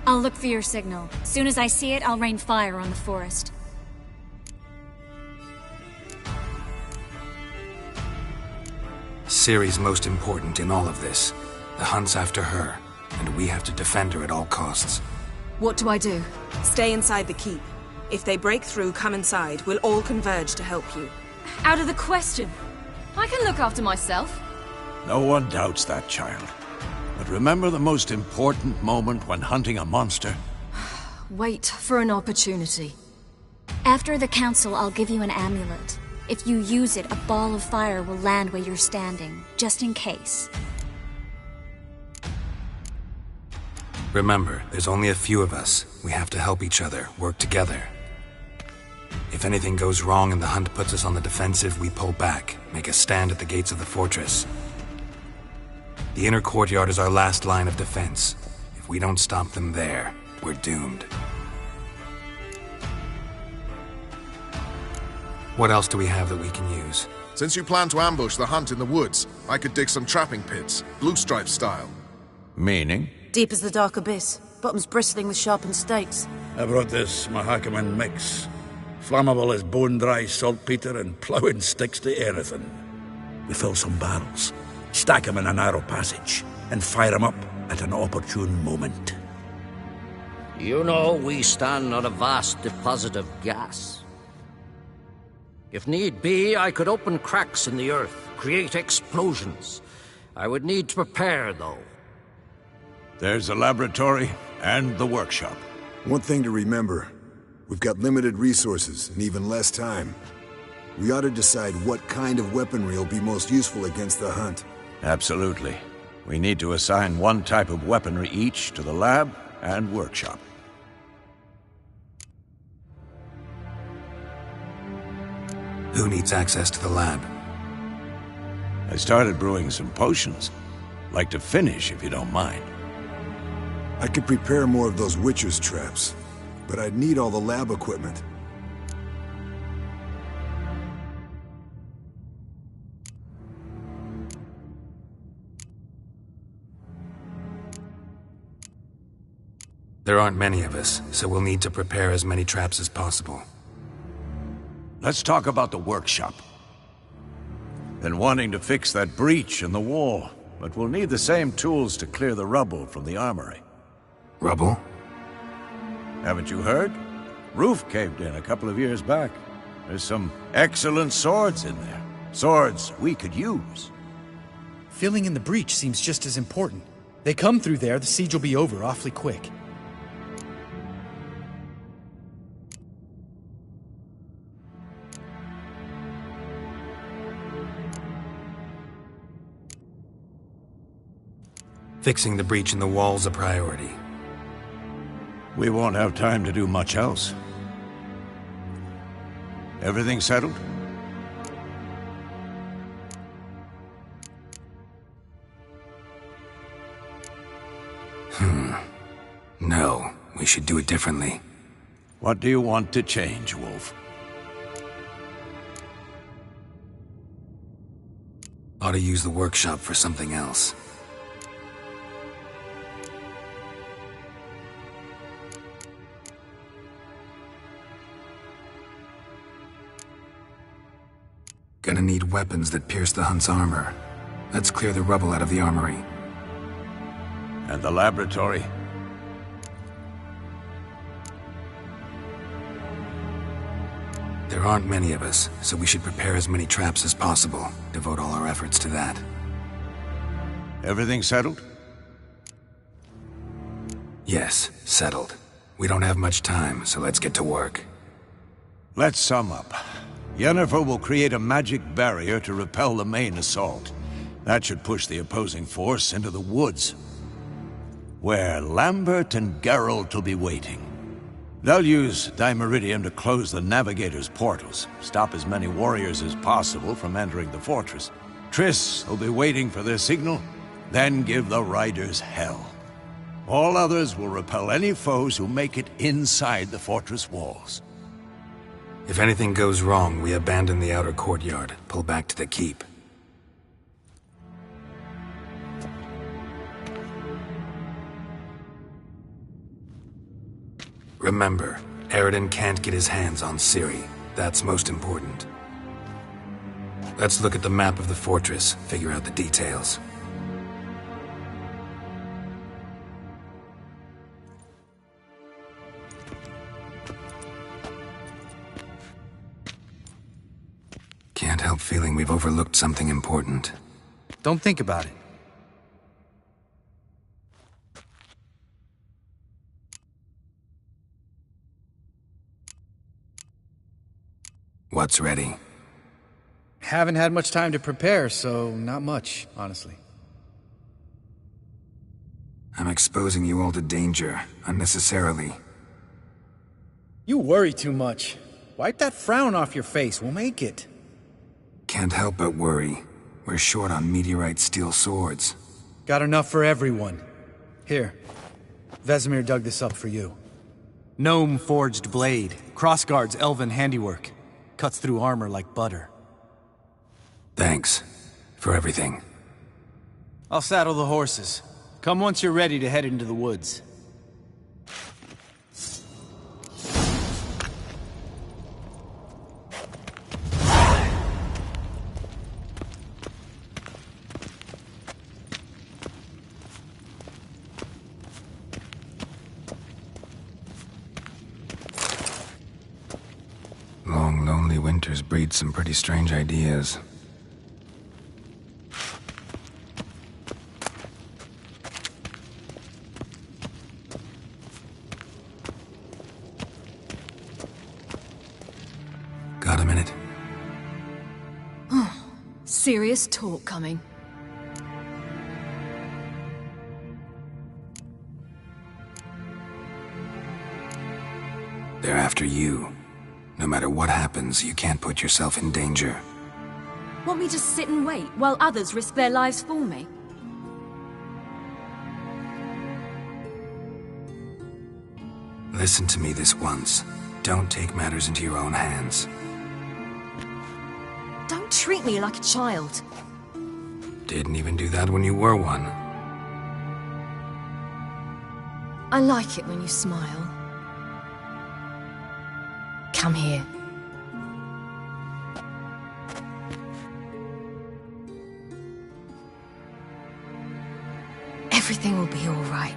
I'll look for your signal. Soon as I see it, I'll rain fire on the forest. Ciri's most important in all of this. The hunt's after her, and we have to defend her at all costs. What do I do? Stay inside the keep. If they break through, come inside. We'll all converge to help you. Out of the question. I can look after myself. No one doubts that, child. But remember the most important moment when hunting a monster? Wait for an opportunity. After the council, I'll give you an amulet. If you use it, a ball of fire will land where you're standing, just in case. Remember, there's only a few of us. We have to help each other, work together. If anything goes wrong and the hunt puts us on the defensive, we pull back, make a stand at the gates of the fortress. The inner courtyard is our last line of defense. If we don't stop them there, we're doomed. What else do we have that we can use? Since you plan to ambush the hunt in the woods, I could dig some trapping pits, blue stripe style. Meaning? Deep as the dark abyss, bottoms bristling with sharpened stakes. I brought this Mahakaman mix. Flammable as bone-dry saltpeter and ploughing sticks to anything. We fill some barrels, stack them in a narrow passage, and fire them up at an opportune moment. You know, we stand on a vast deposit of gas. If need be, I could open cracks in the earth, create explosions. I would need to prepare, though. There's a laboratory and the workshop. One thing to remember, we've got limited resources and even less time. We ought to decide what kind of weaponry will be most useful against the hunt. Absolutely. We need to assign one type of weaponry each to the lab and workshop. Who needs access to the lab? I started brewing some potions. Like to finish, if you don't mind. I could prepare more of those Witcher's traps, but I'd need all the lab equipment. There aren't many of us, so we'll need to prepare as many traps as possible. Let's talk about the workshop. Been wanting to fix that breach in the wall, but we'll need the same tools to clear the rubble from the armory. Rubble? Haven't you heard? Roof caved in a couple of years back. There's some excellent swords in there. Swords we could use. Filling in the breach seems just as important. They come through there, the siege will be over awfully quick. Fixing the breach in the wall's a priority. We won't have time to do much else. Everything settled? No, we should do it differently. What do you want to change, Wolf? Ought to use the workshop for something else. Gonna need weapons that pierce the hunt's armor. Let's clear the rubble out of the armory. And the laboratory? There aren't many of us, so we should prepare as many traps as possible. Devote all our efforts to that. Everything settled? Yes, settled. We don't have much time, so let's get to work. Let's sum up. Yennefer will create a magic barrier to repel the main assault. That should push the opposing force into the woods, where Lambert and Geralt will be waiting. They'll use Dimeridium to close the Navigator's portals, stop as many warriors as possible from entering the fortress. Triss will be waiting for their signal, then give the riders hell. All others will repel any foes who make it inside the fortress walls. If anything goes wrong, we abandon the outer courtyard, pull back to the keep. Remember, Aridin can't get his hands on Ciri. That's most important. Let's look at the map of the fortress, figure out the details. Can't help feeling we've overlooked something important. Don't think about it. What's ready? Haven't had much time to prepare, so not much, honestly. I'm exposing you all to danger, unnecessarily. You worry too much. Wipe that frown off your face, we'll make it. Can't help but worry. We're short on meteorite steel swords. Got enough for everyone. Here, Vesemir dug this up for you. Gnome forged blade, Crossguard's elven handiwork. Cuts through armor like butter. Thanks for everything. I'll saddle the horses. Come once you're ready to head into the woods. Long, lonely winters breed some pretty strange ideas. Got a minute? Serious talk coming. They're after you. No matter what happens, you can't put yourself in danger. Want me to sit and wait while others risk their lives for me? Listen to me this once. Don't take matters into your own hands. Don't treat me like a child. Didn't even do that when you were one. I like it when you smile. Come here. Everything will be all right.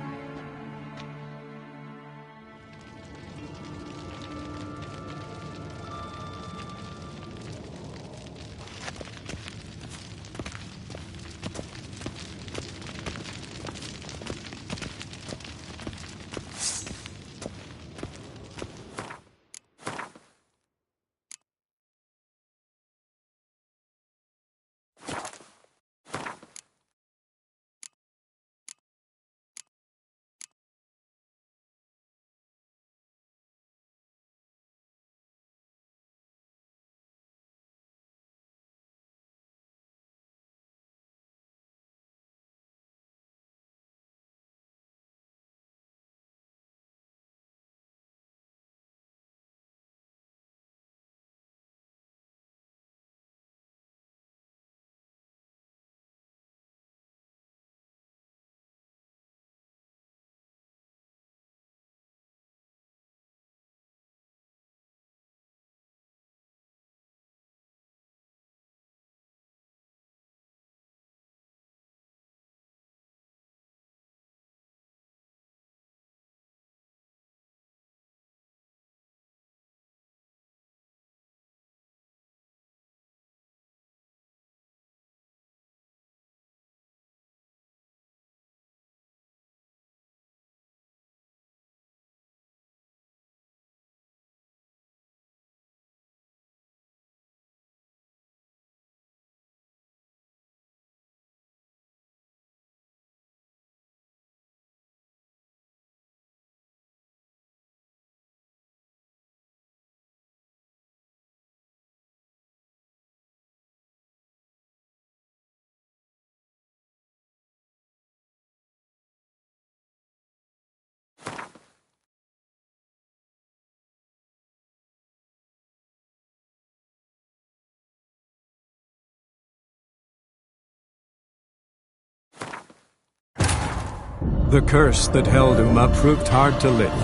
The curse that held Uma proved hard to lift,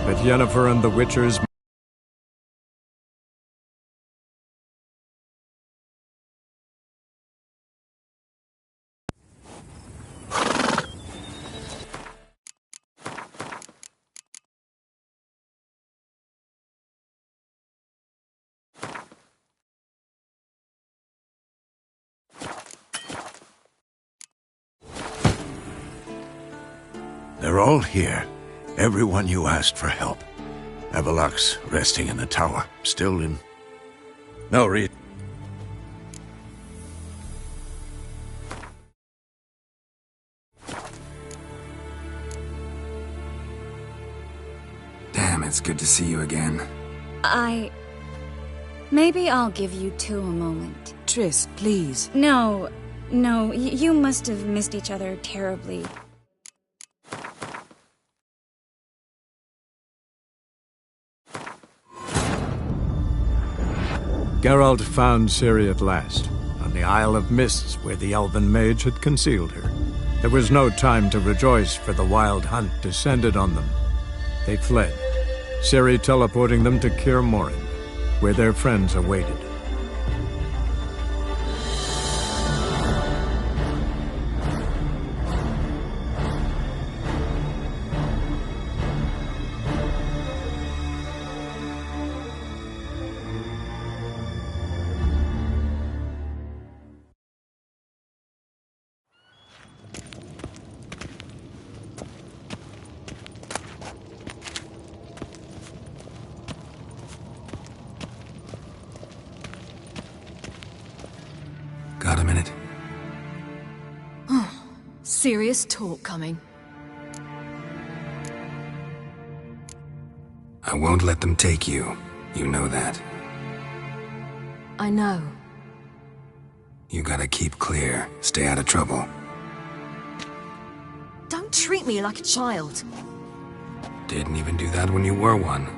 but Yennefer and the Witchers They're all here. Everyone you asked for help. Avalok's resting in the tower, still in... No reason. Damn, it's good to see you again. Maybe I'll give you two a moment. Triss, please. No, you must have missed each other terribly. Geralt found Ciri at last, on the Isle of Mists where the elven mage had concealed her. There was no time to rejoice, for the wild hunt descended on them. They fled, Ciri teleporting them to Kaer Mohren, where their friends awaited. Got a minute? Serious talk coming. I won't let them take you. You know that. I know. You gotta keep clear. Stay out of trouble. Don't treat me like a child. Didn't even do that when you were one.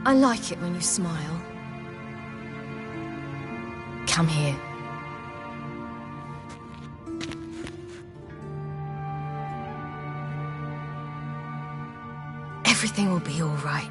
I like it when you smile. Come here. Everything will be all right.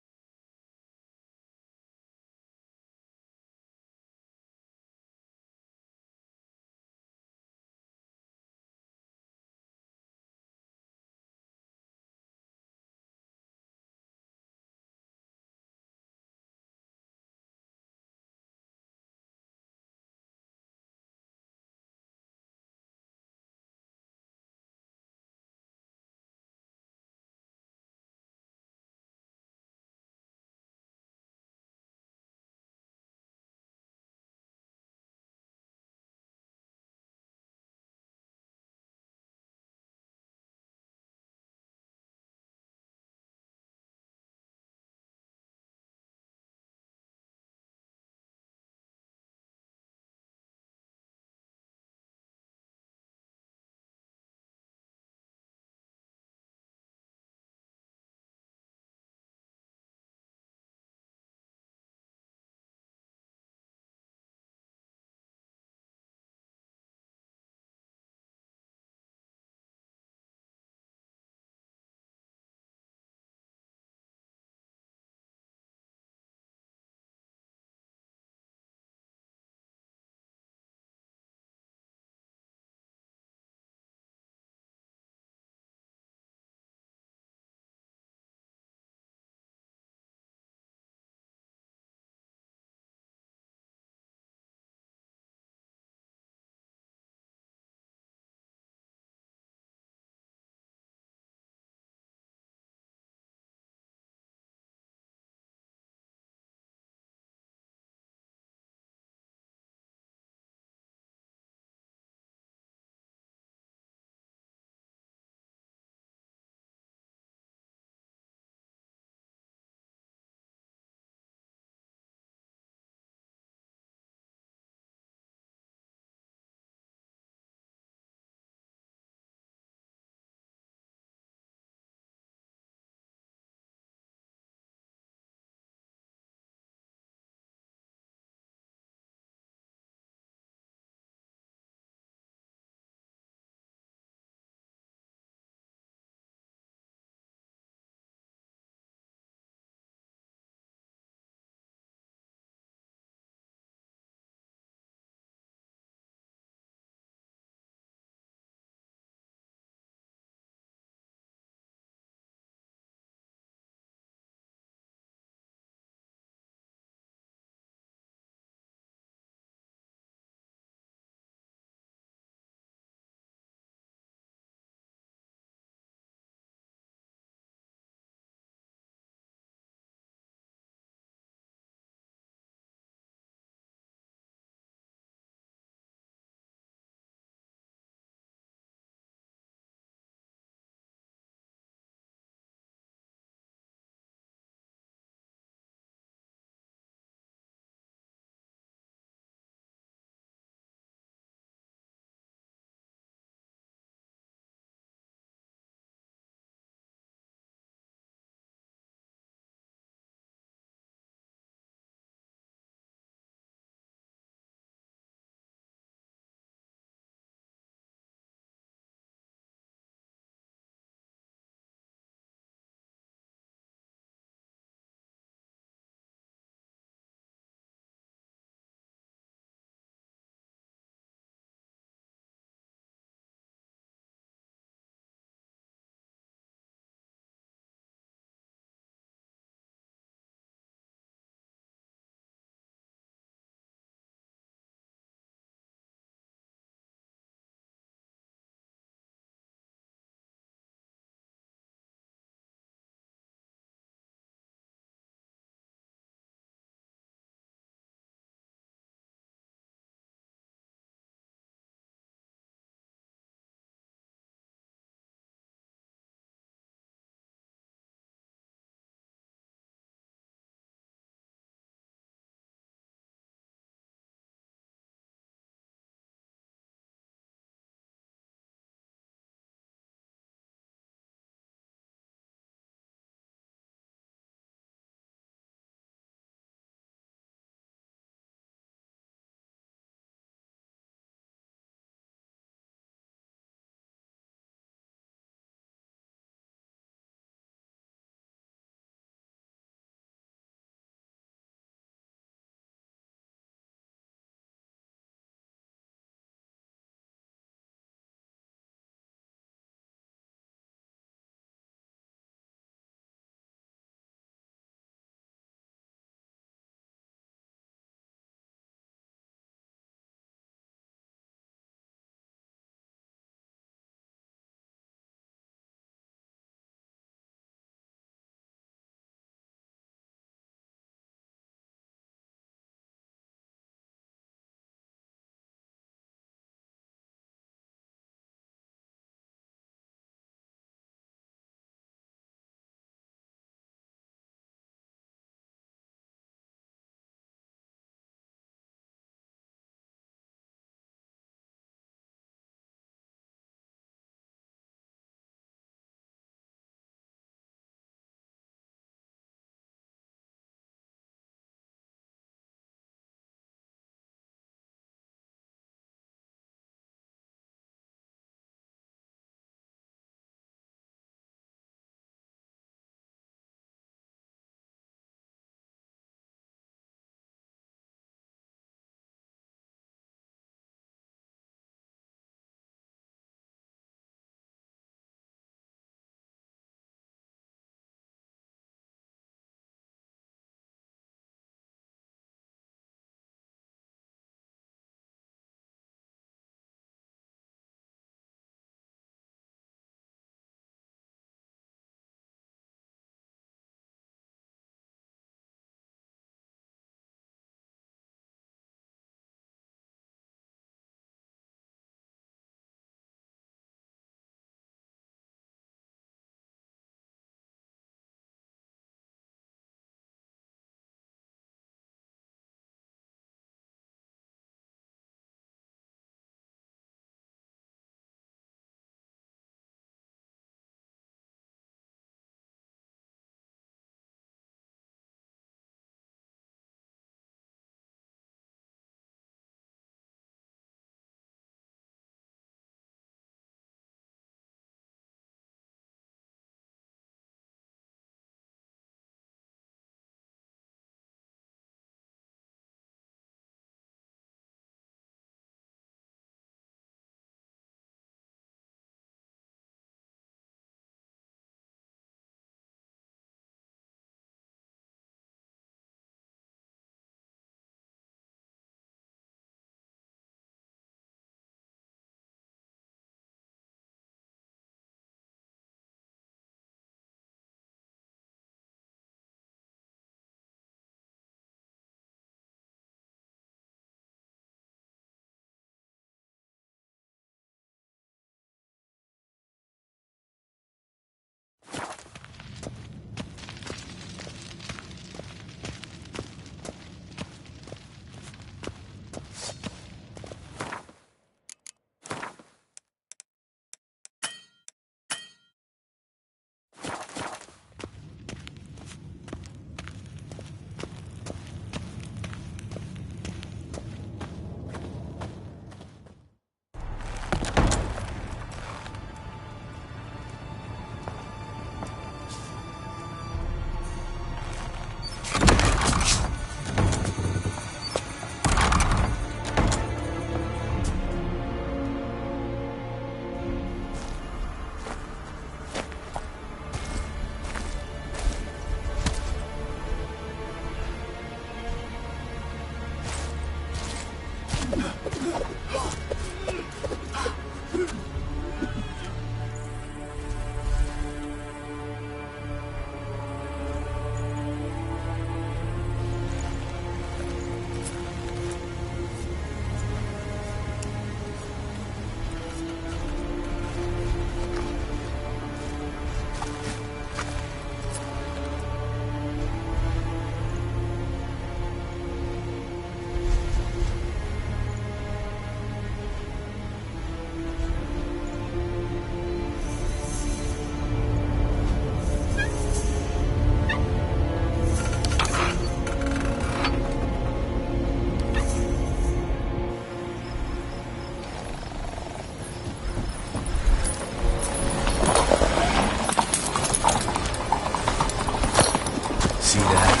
See that?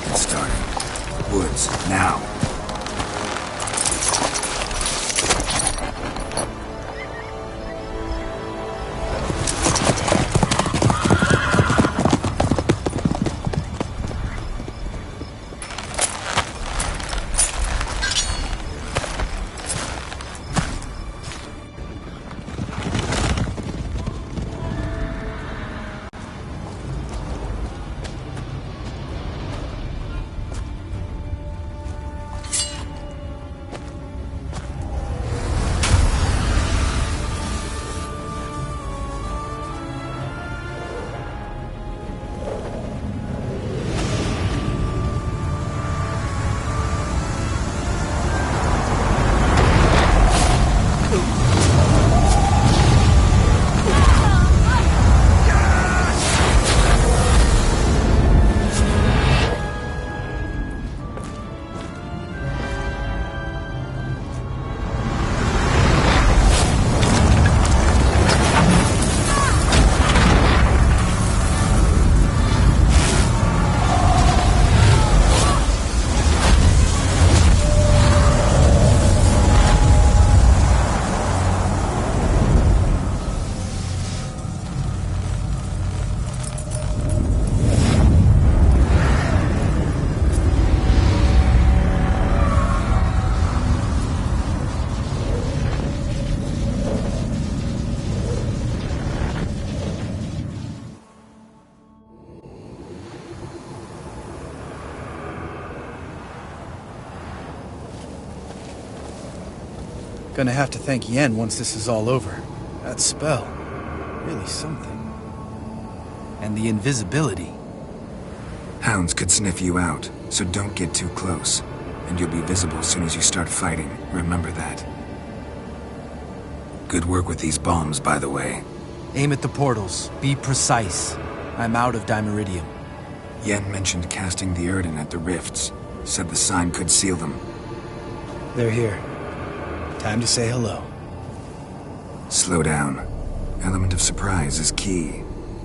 Get started. Woods, now. Gonna have to thank Yen once this is all over. That spell, really something. And the invisibility. Hounds could sniff you out, so don't get too close. And you'll be visible as soon as you start fighting. Remember that. Good work with these bombs, by the way. Aim at the portals. Be precise. I'm out of Dimeridium. Yen mentioned casting the Erden at the rifts. Said the sign could seal them. They're here. Time to say hello. Slow down. Element of surprise is key.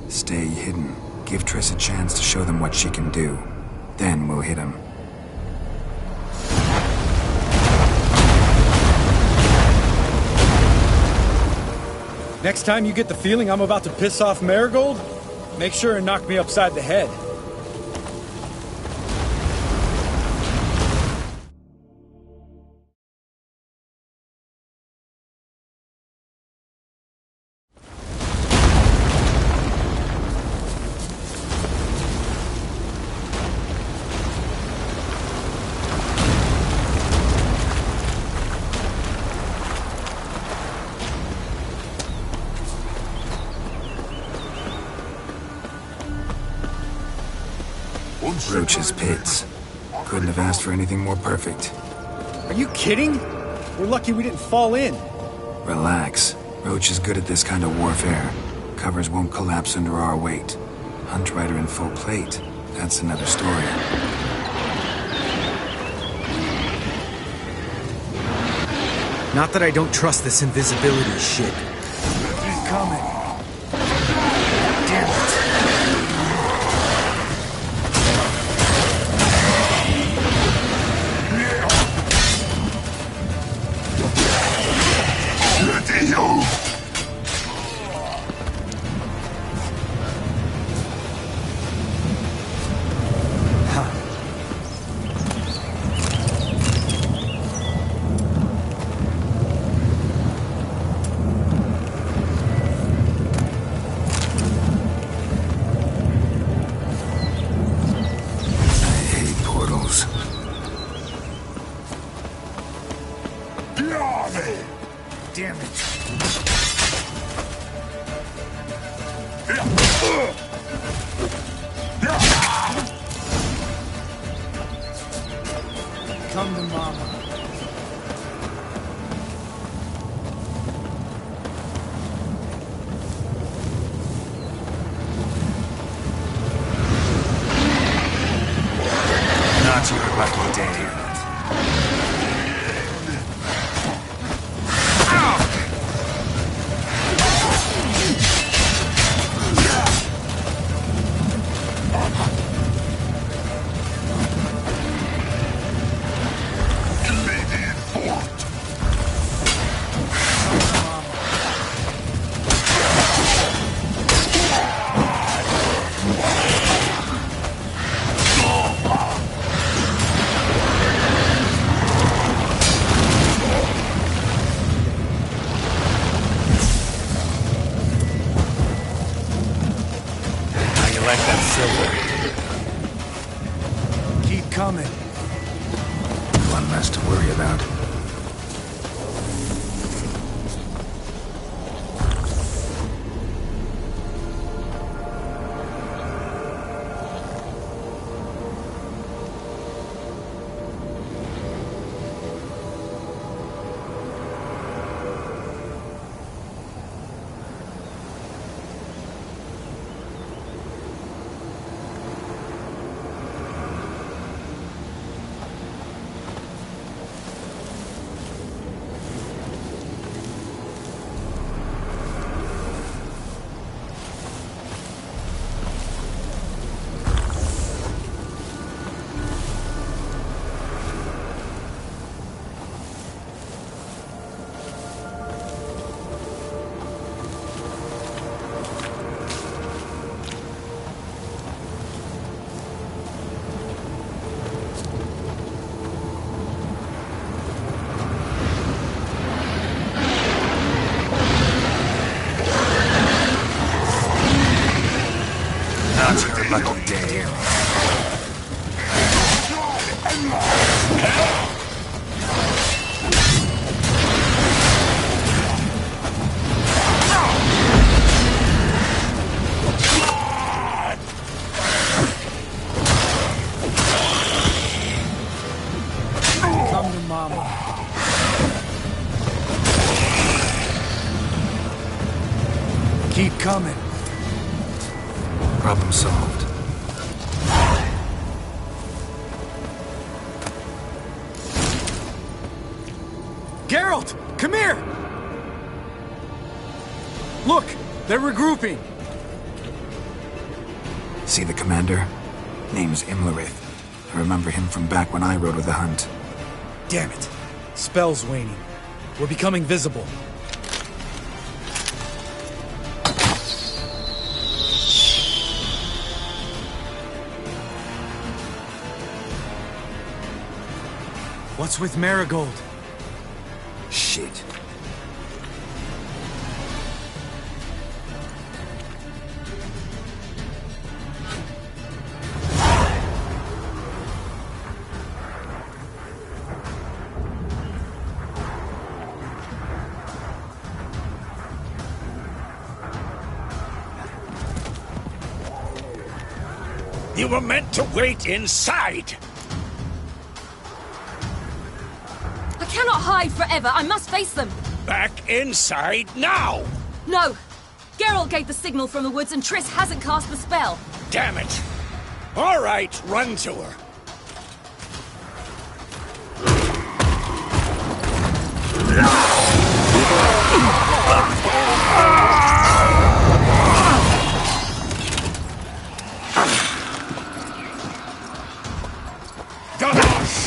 Stay hidden. Give Triss a chance to show them what she can do. Then we'll hit him. Next time you get the feeling I'm about to piss off Marigold, make sure and knock me upside the head. Roach's pits. Couldn't have asked for anything more perfect. Are you kidding? We're lucky we didn't fall in. Relax. Roach is good at this kind of warfare. Covers won't collapse under our weight. Hunt Rider in full plate. That's another story. Not that I don't trust this invisibility shit. He's coming. Damn it. Damn it. Come to Mama. Not your lucky day. Coming. One less to worry about. Lucky day. Come to Mama. Keep coming. Problem solved. Geralt! Come here! Look! They're regrouping! See the commander? Name's Imlerith. I remember him from back when I rode with the hunt. Damn it. Spell's waning. We're becoming visible. What's with Marigold? Shit. You were meant to wait inside! I cannot hide forever. I must face them. Back inside now! No! Geralt gave the signal from the woods and Triss hasn't cast the spell. Damn it! All right, run to her.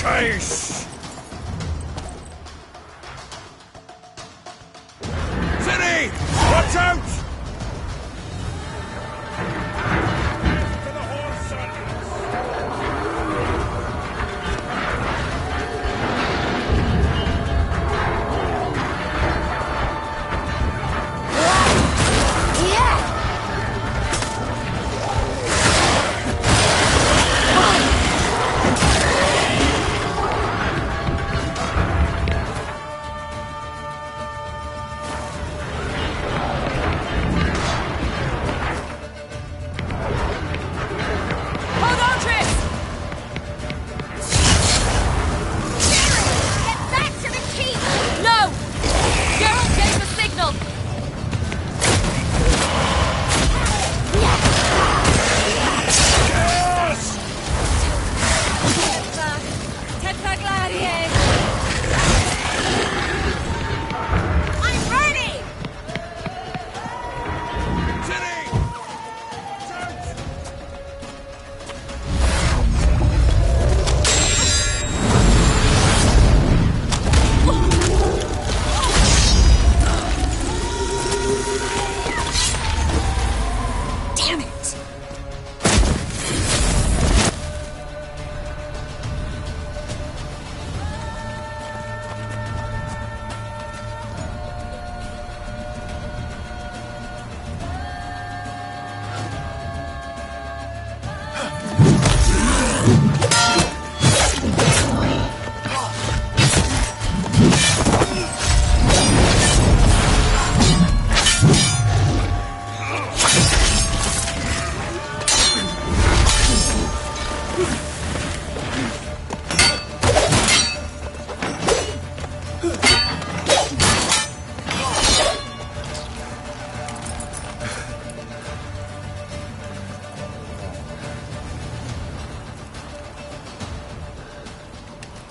Chase! City! Watch out! To the horse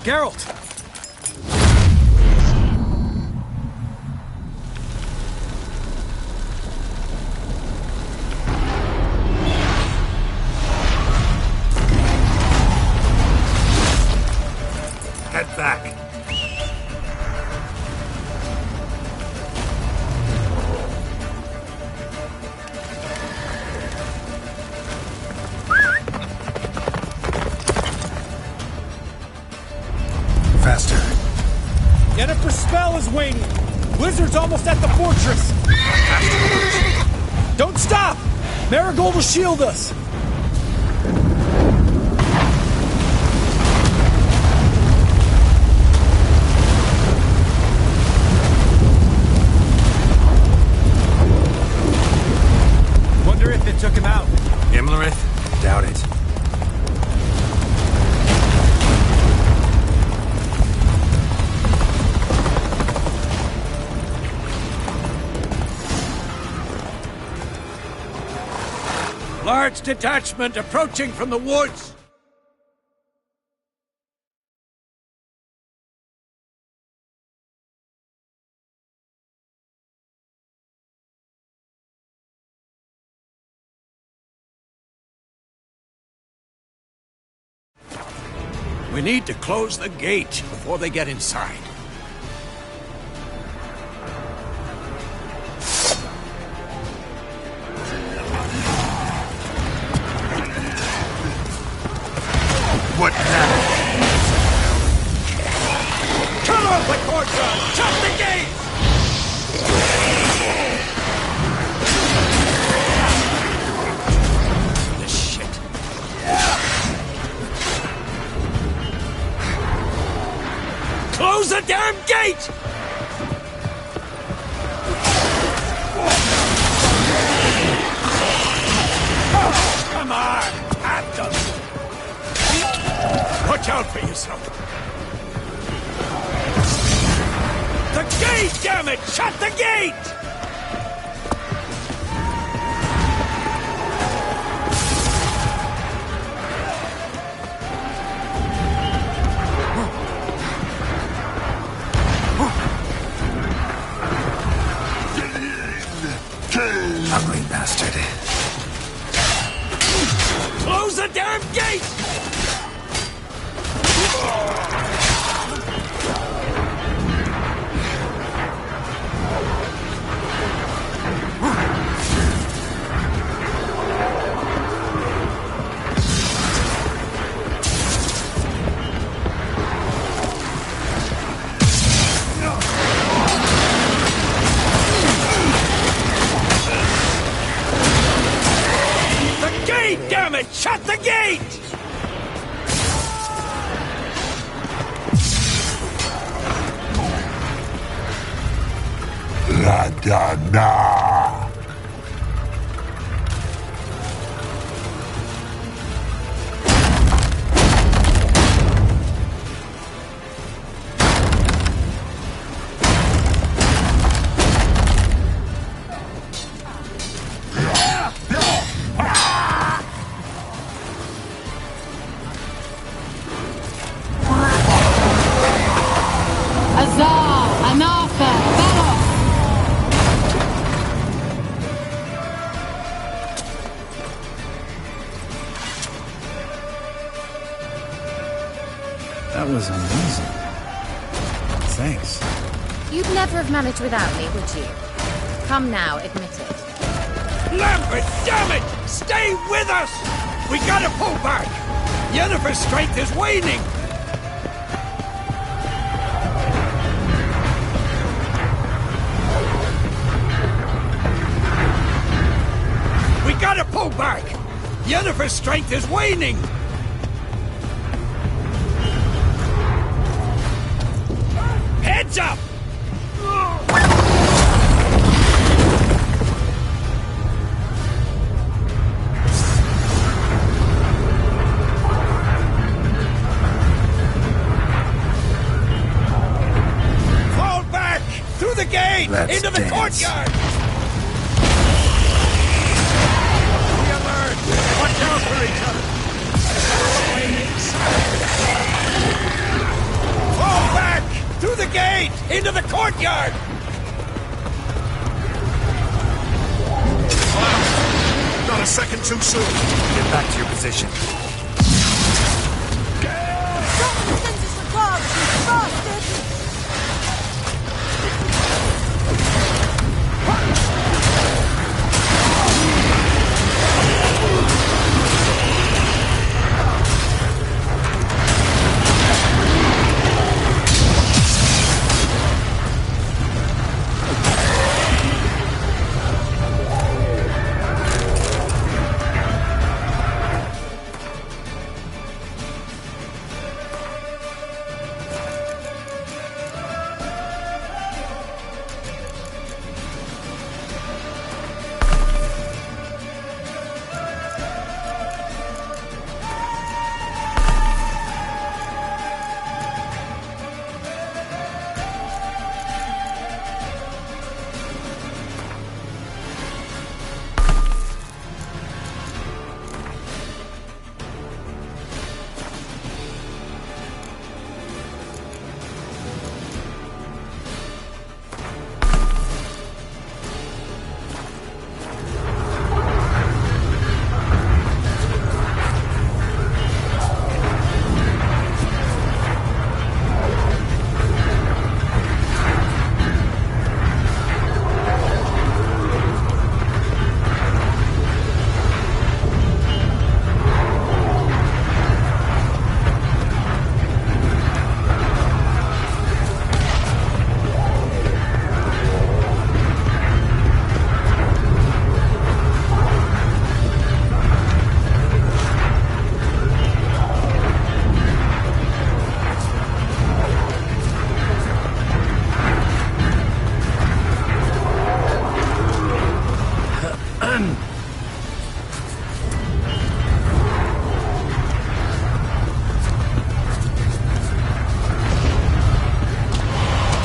Geralt! Head back. Faster. Yennefer's spell is waning! Blizzard's almost at the fortress! Don't stop! Marigold will shield us! Wonder if it took him out. Imlerith? Doubt it. Large detachment approaching from the woods! We need to close the gate before they get inside. What now? Cut off the courtyard! Shut the gate! This shit. Close the damn gate! Come on! At them! Watch out for yourself! The gate, damn it! Shut the gate! Ugly bastard. Close the damn gate! Damn it! Shut the gate! La da da! That was amazing. Thanks. You'd never have managed without me, would you? Come now, admit it. Lambert, damn it! Stay with us! We gotta pull back! Yennefer's strength is waning! We gotta pull back! Yennefer's strength is waning! Heads up! the gate! Let's Into the dance. courtyard! Be alert! Watch out for each other! Fall back! Through the gate! Into the courtyard! Not a second too soon. Get back to your position.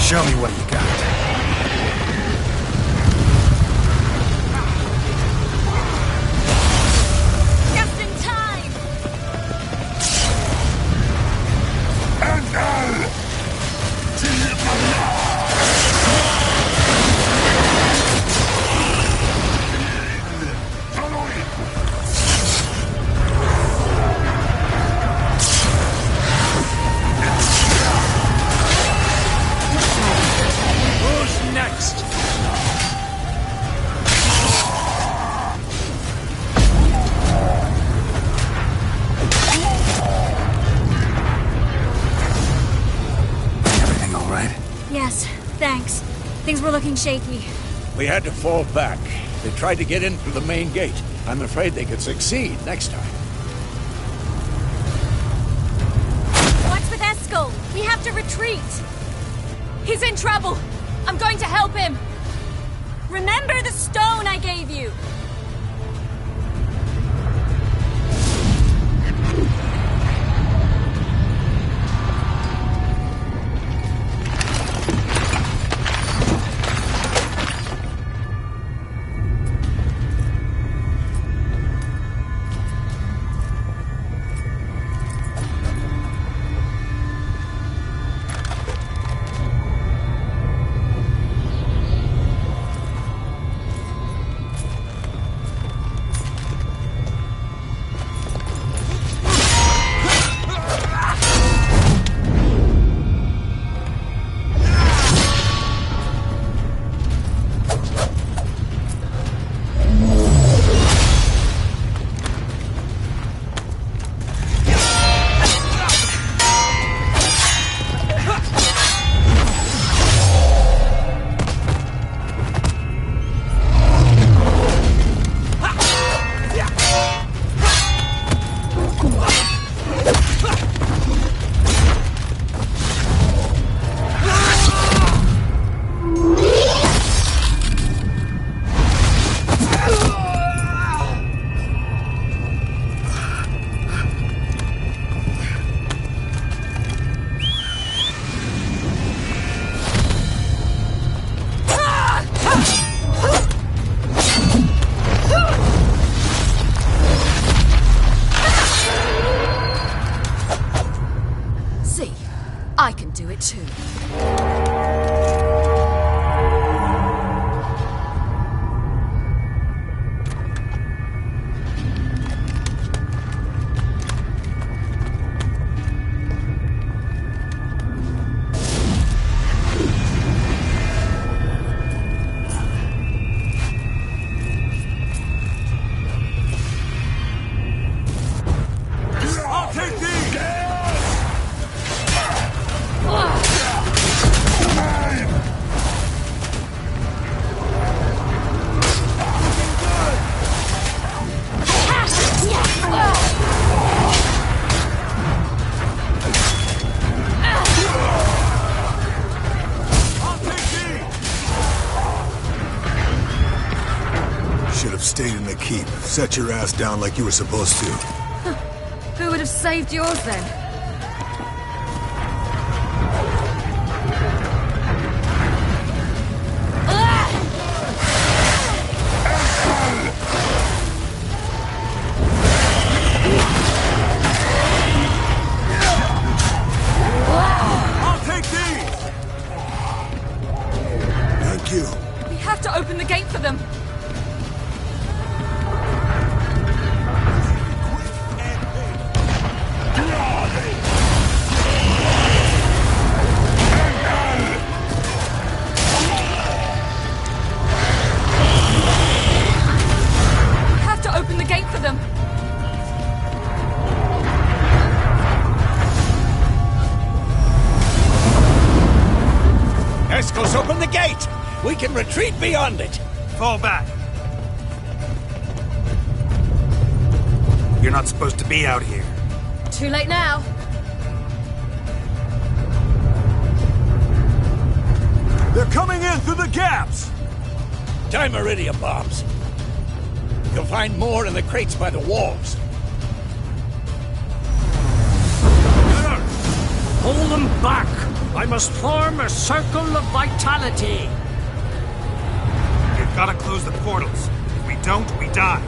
Show me what you got. Just in time! Who's next? Everything all right? Yes, thanks. Things were looking shaky. We had to fall back. They tried to get in through the main gate. I'm afraid they could succeed next time. What's with Eskel? We have to retreat! He's in trouble! I'm going to help him! Remember the stone I gave you! stayed in the keep. Set your ass down like you were supposed to. Who would have saved yours then? I'll take these! Thank you. We have to open the gate for them. Open the gate for them. Eskel's open the gate! We can retreat beyond it! Fall back. You're not supposed to be out here. Too late now. They're coming in through the gaps! Time iridium bombs. You'll find more in the crates by the walls. Hold them back! I must form a circle of vitality. We've got to close the portals. If we don't, we die.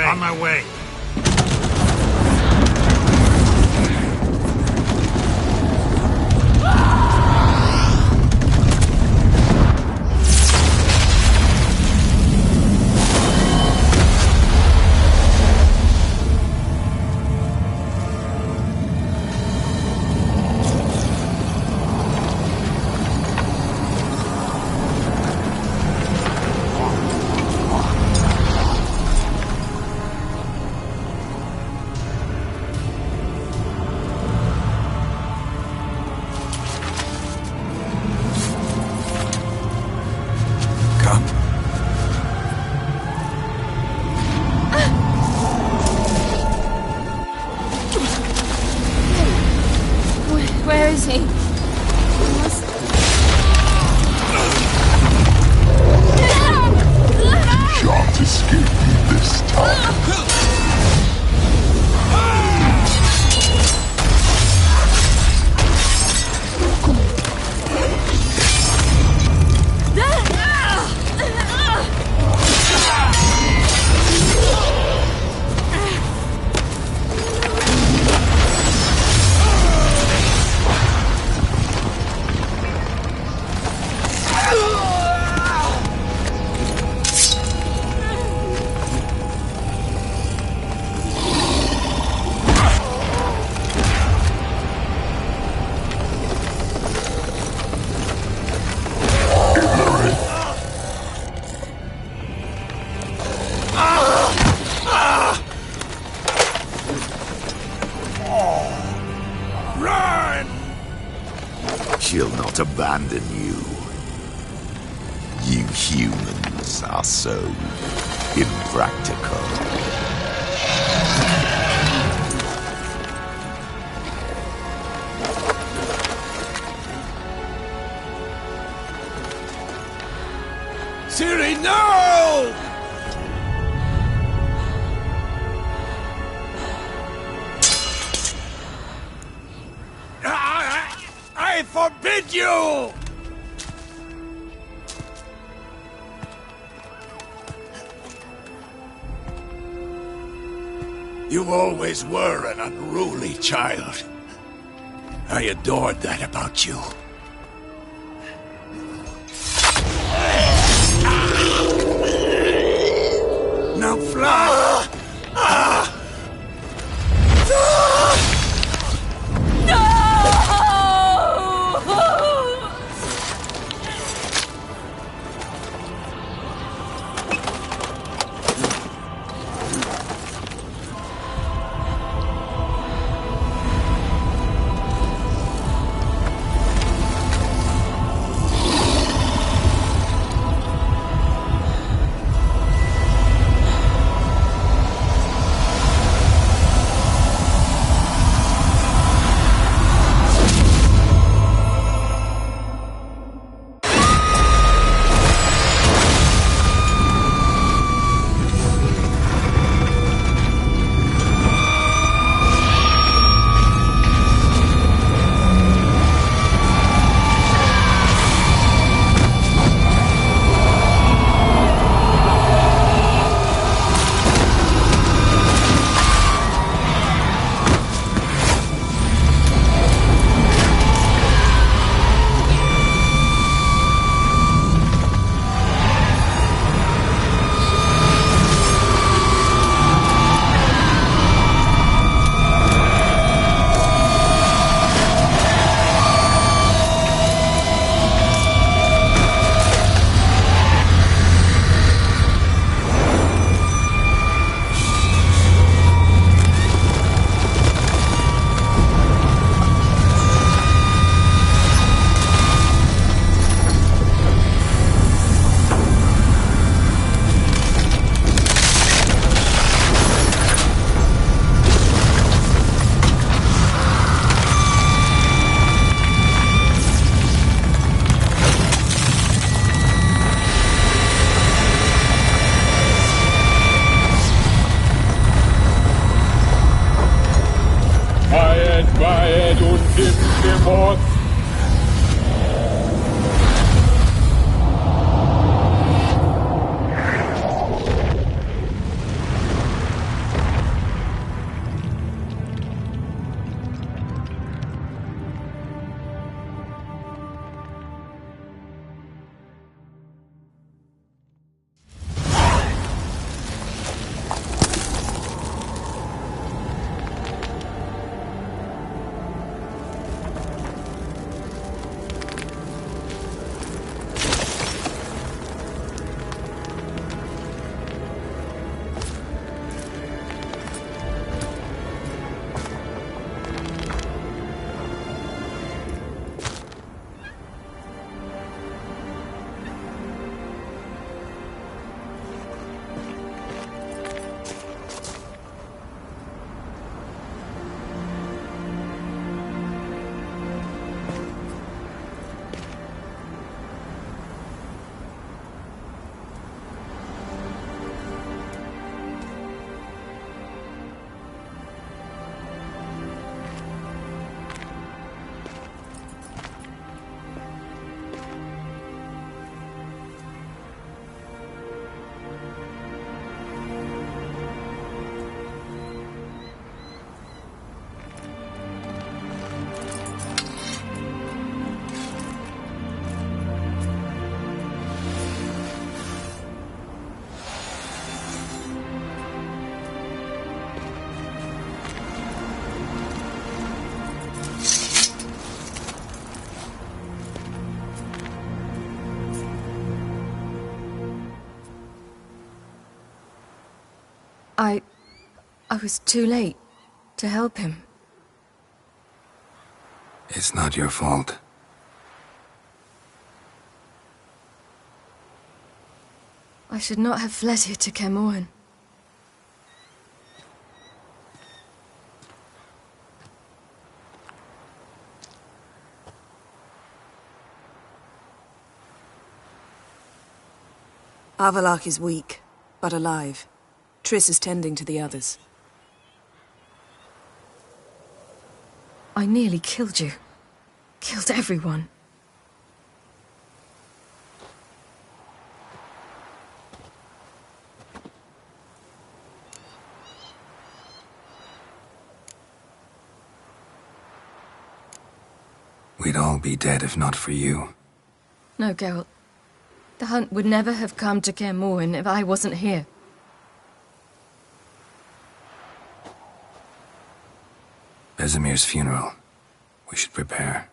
On my way. abandon you. You humans are so impractical. Ciri, no! I forbid you! You always were an unruly child. I adored that about you. Now fly! Weihet und gibt dem Wort. I was too late to help him. It's not your fault. I should not have fled here to Kaer Mohren. Avallac'h is weak, but alive. Triss is tending to the others. I nearly killed you. Killed everyone. We'd all be dead if not for you. No, Geralt. The hunt would never have come to Kaer Mohren if I wasn't here. Vesemir's funeral. We should prepare.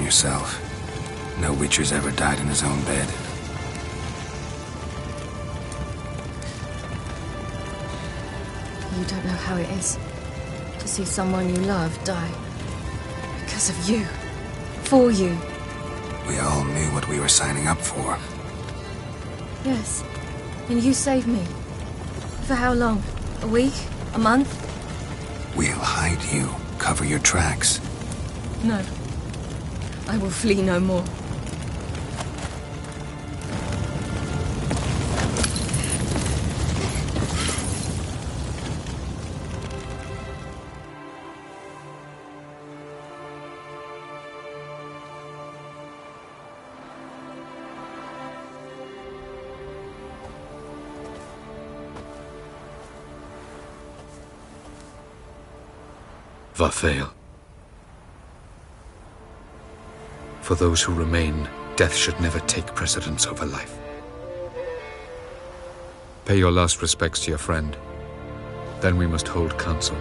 Yourself. No Witcher's ever died in his own bed. You don't know how it is to see someone you love die. Because of you. For you. We all knew what we were signing up for. Yes. And you saved me. For how long? A week? A month? We'll hide you. Cover your tracks. No. I will flee no more. Varthael. For those who remain, death should never take precedence over life. Pay your last respects to your friend. Then we must hold council.